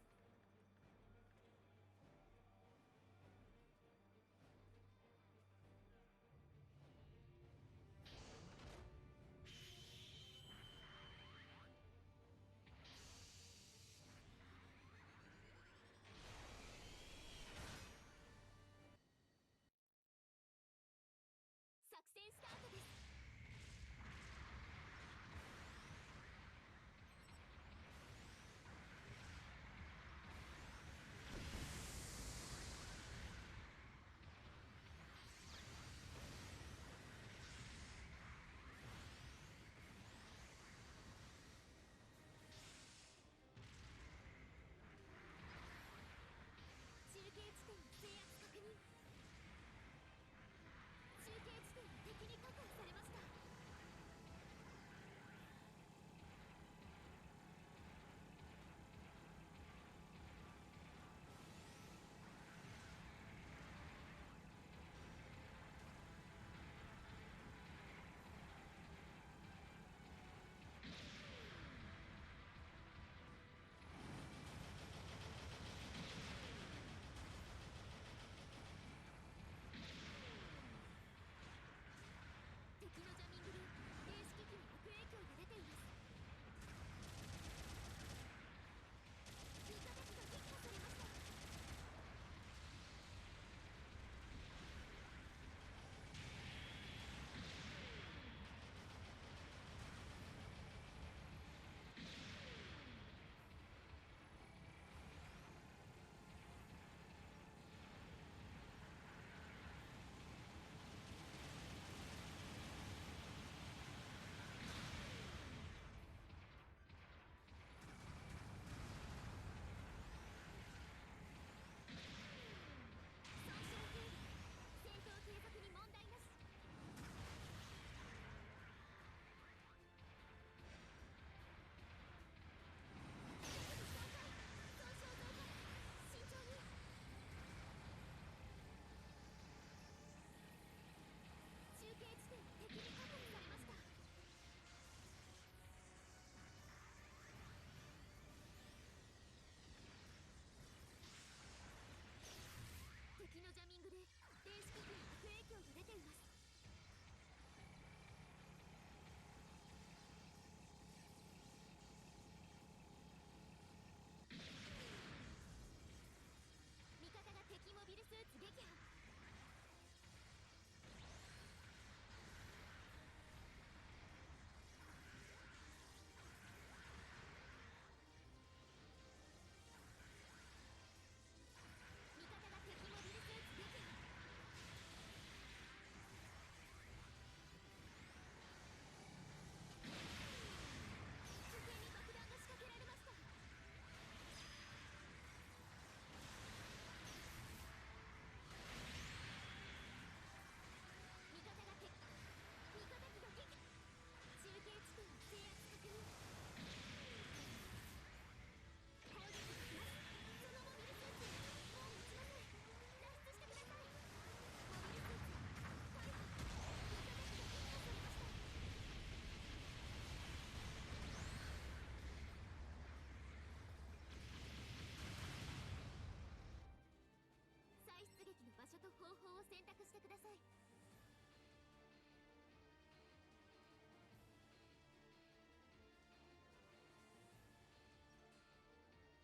Speaker 5: と方法を選択してください。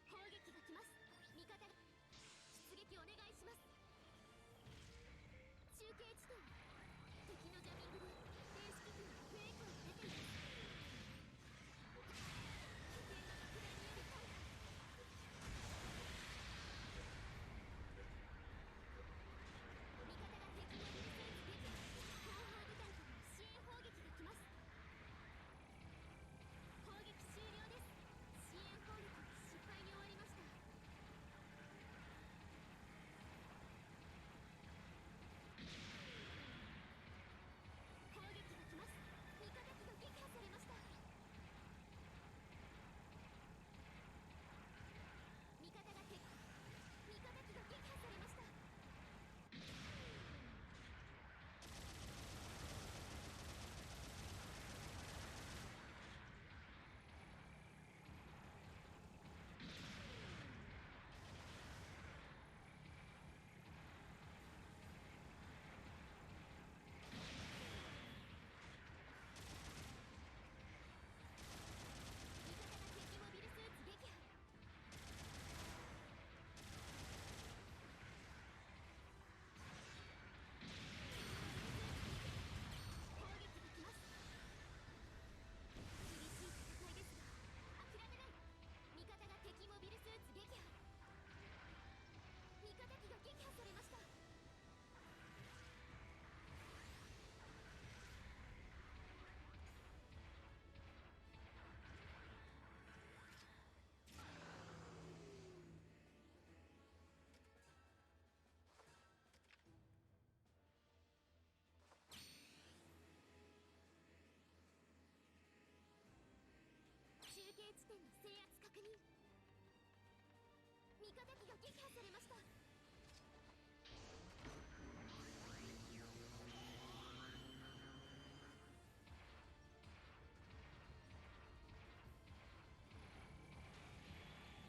Speaker 5: 砲撃が来ます。味方が出撃お願いします。中継地点、敵のジャミングで電子機器に悪影響が出ています。拠点の爆弾による大破。味方が敵モビルスーツ撃破。後方部隊からの支援砲撃が来ます。砲撃終了です。支援砲撃は失敗に終わりました。砲撃が来ます。味方機が撃破されました。味方が敵味方機が撃破されました。味方が敵モビルスーツ撃破。砲撃が来ます。厳しい戦いですが諦めない。味方が敵モビルスーツ撃破。味方機が撃破されました。中継地点の制圧確認。味方機が撃破されました。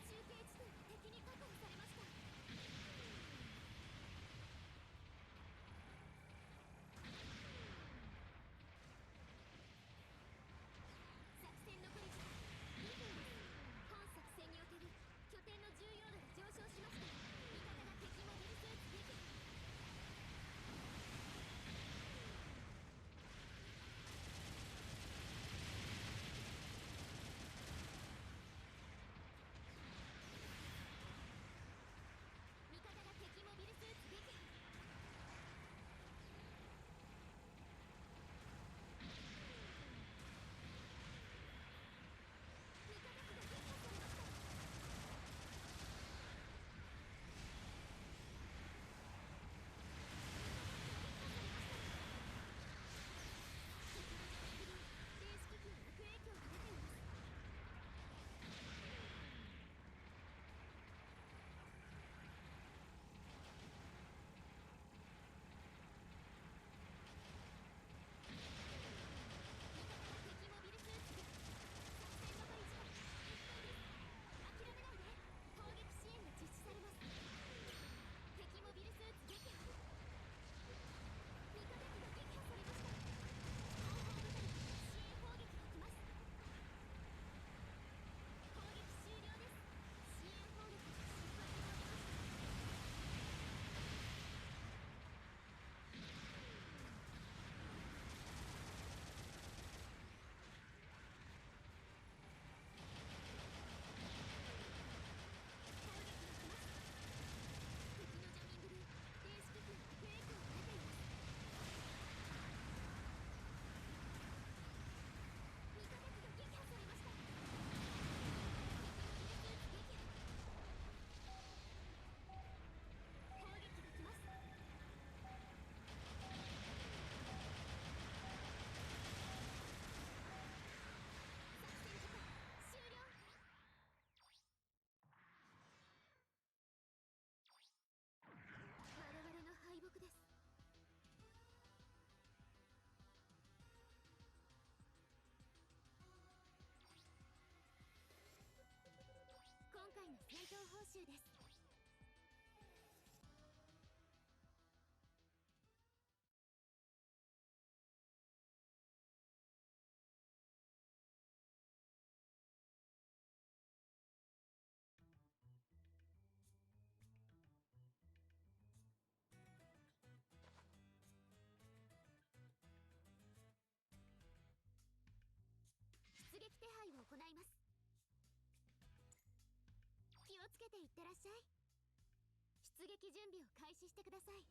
Speaker 5: 中継地点が敵に確保されました。作戦残り時間2分です。本作戦における拠点の重要度が上昇しました。味方が敵モビルスーツ撃破。味方が敵モビルスーツ撃破。味方機が撃破されました。電子機器に悪影響が出ています。味方が敵モビルスーツ撃破。作戦残り時間1分です。諦めないで。砲撃支援が実施されます。敵モビルスーツ撃破。味方機が撃破されました。後方部隊から支援砲撃が来ます。砲撃終了です。支援砲撃が失敗に終わりました。砲撃が来ます。敵のジャミングで電子機器に悪影響が出ています。味方機が撃破されました。敵モビルスーツ撃破。砲撃が来ます。作戦時間終了。我々の敗北です。今回の戦闘報酬です。をつけていってらっしゃい。出撃準備を開始してください。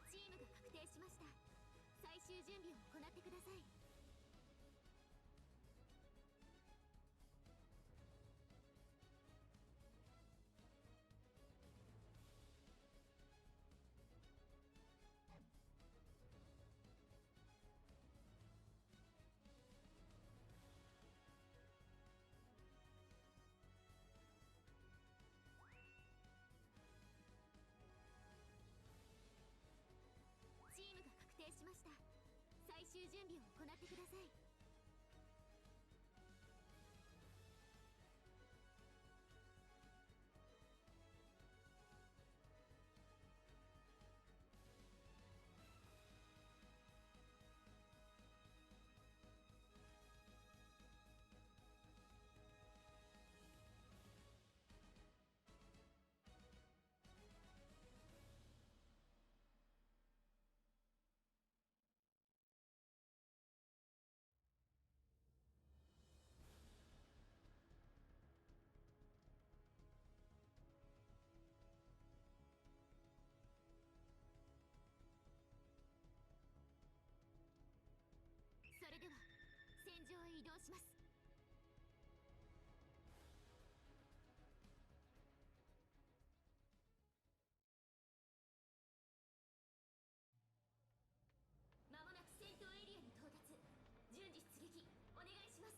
Speaker 5: チームが確定しました。最終準備を行ってください。チームが確定しました。最終準備を行ってください。それでは戦場へ移動します。まもなく戦闘エリアに到達。順次出撃お願いします。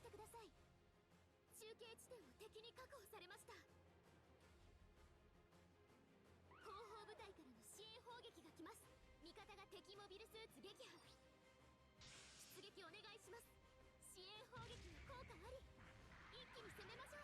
Speaker 5: てください。中継地点を敵に確保されました。後方部隊からの支援砲撃が来ます。味方が敵モビルスーツ撃破。出撃お願いします。支援砲撃の効果あり。一気に攻めましょ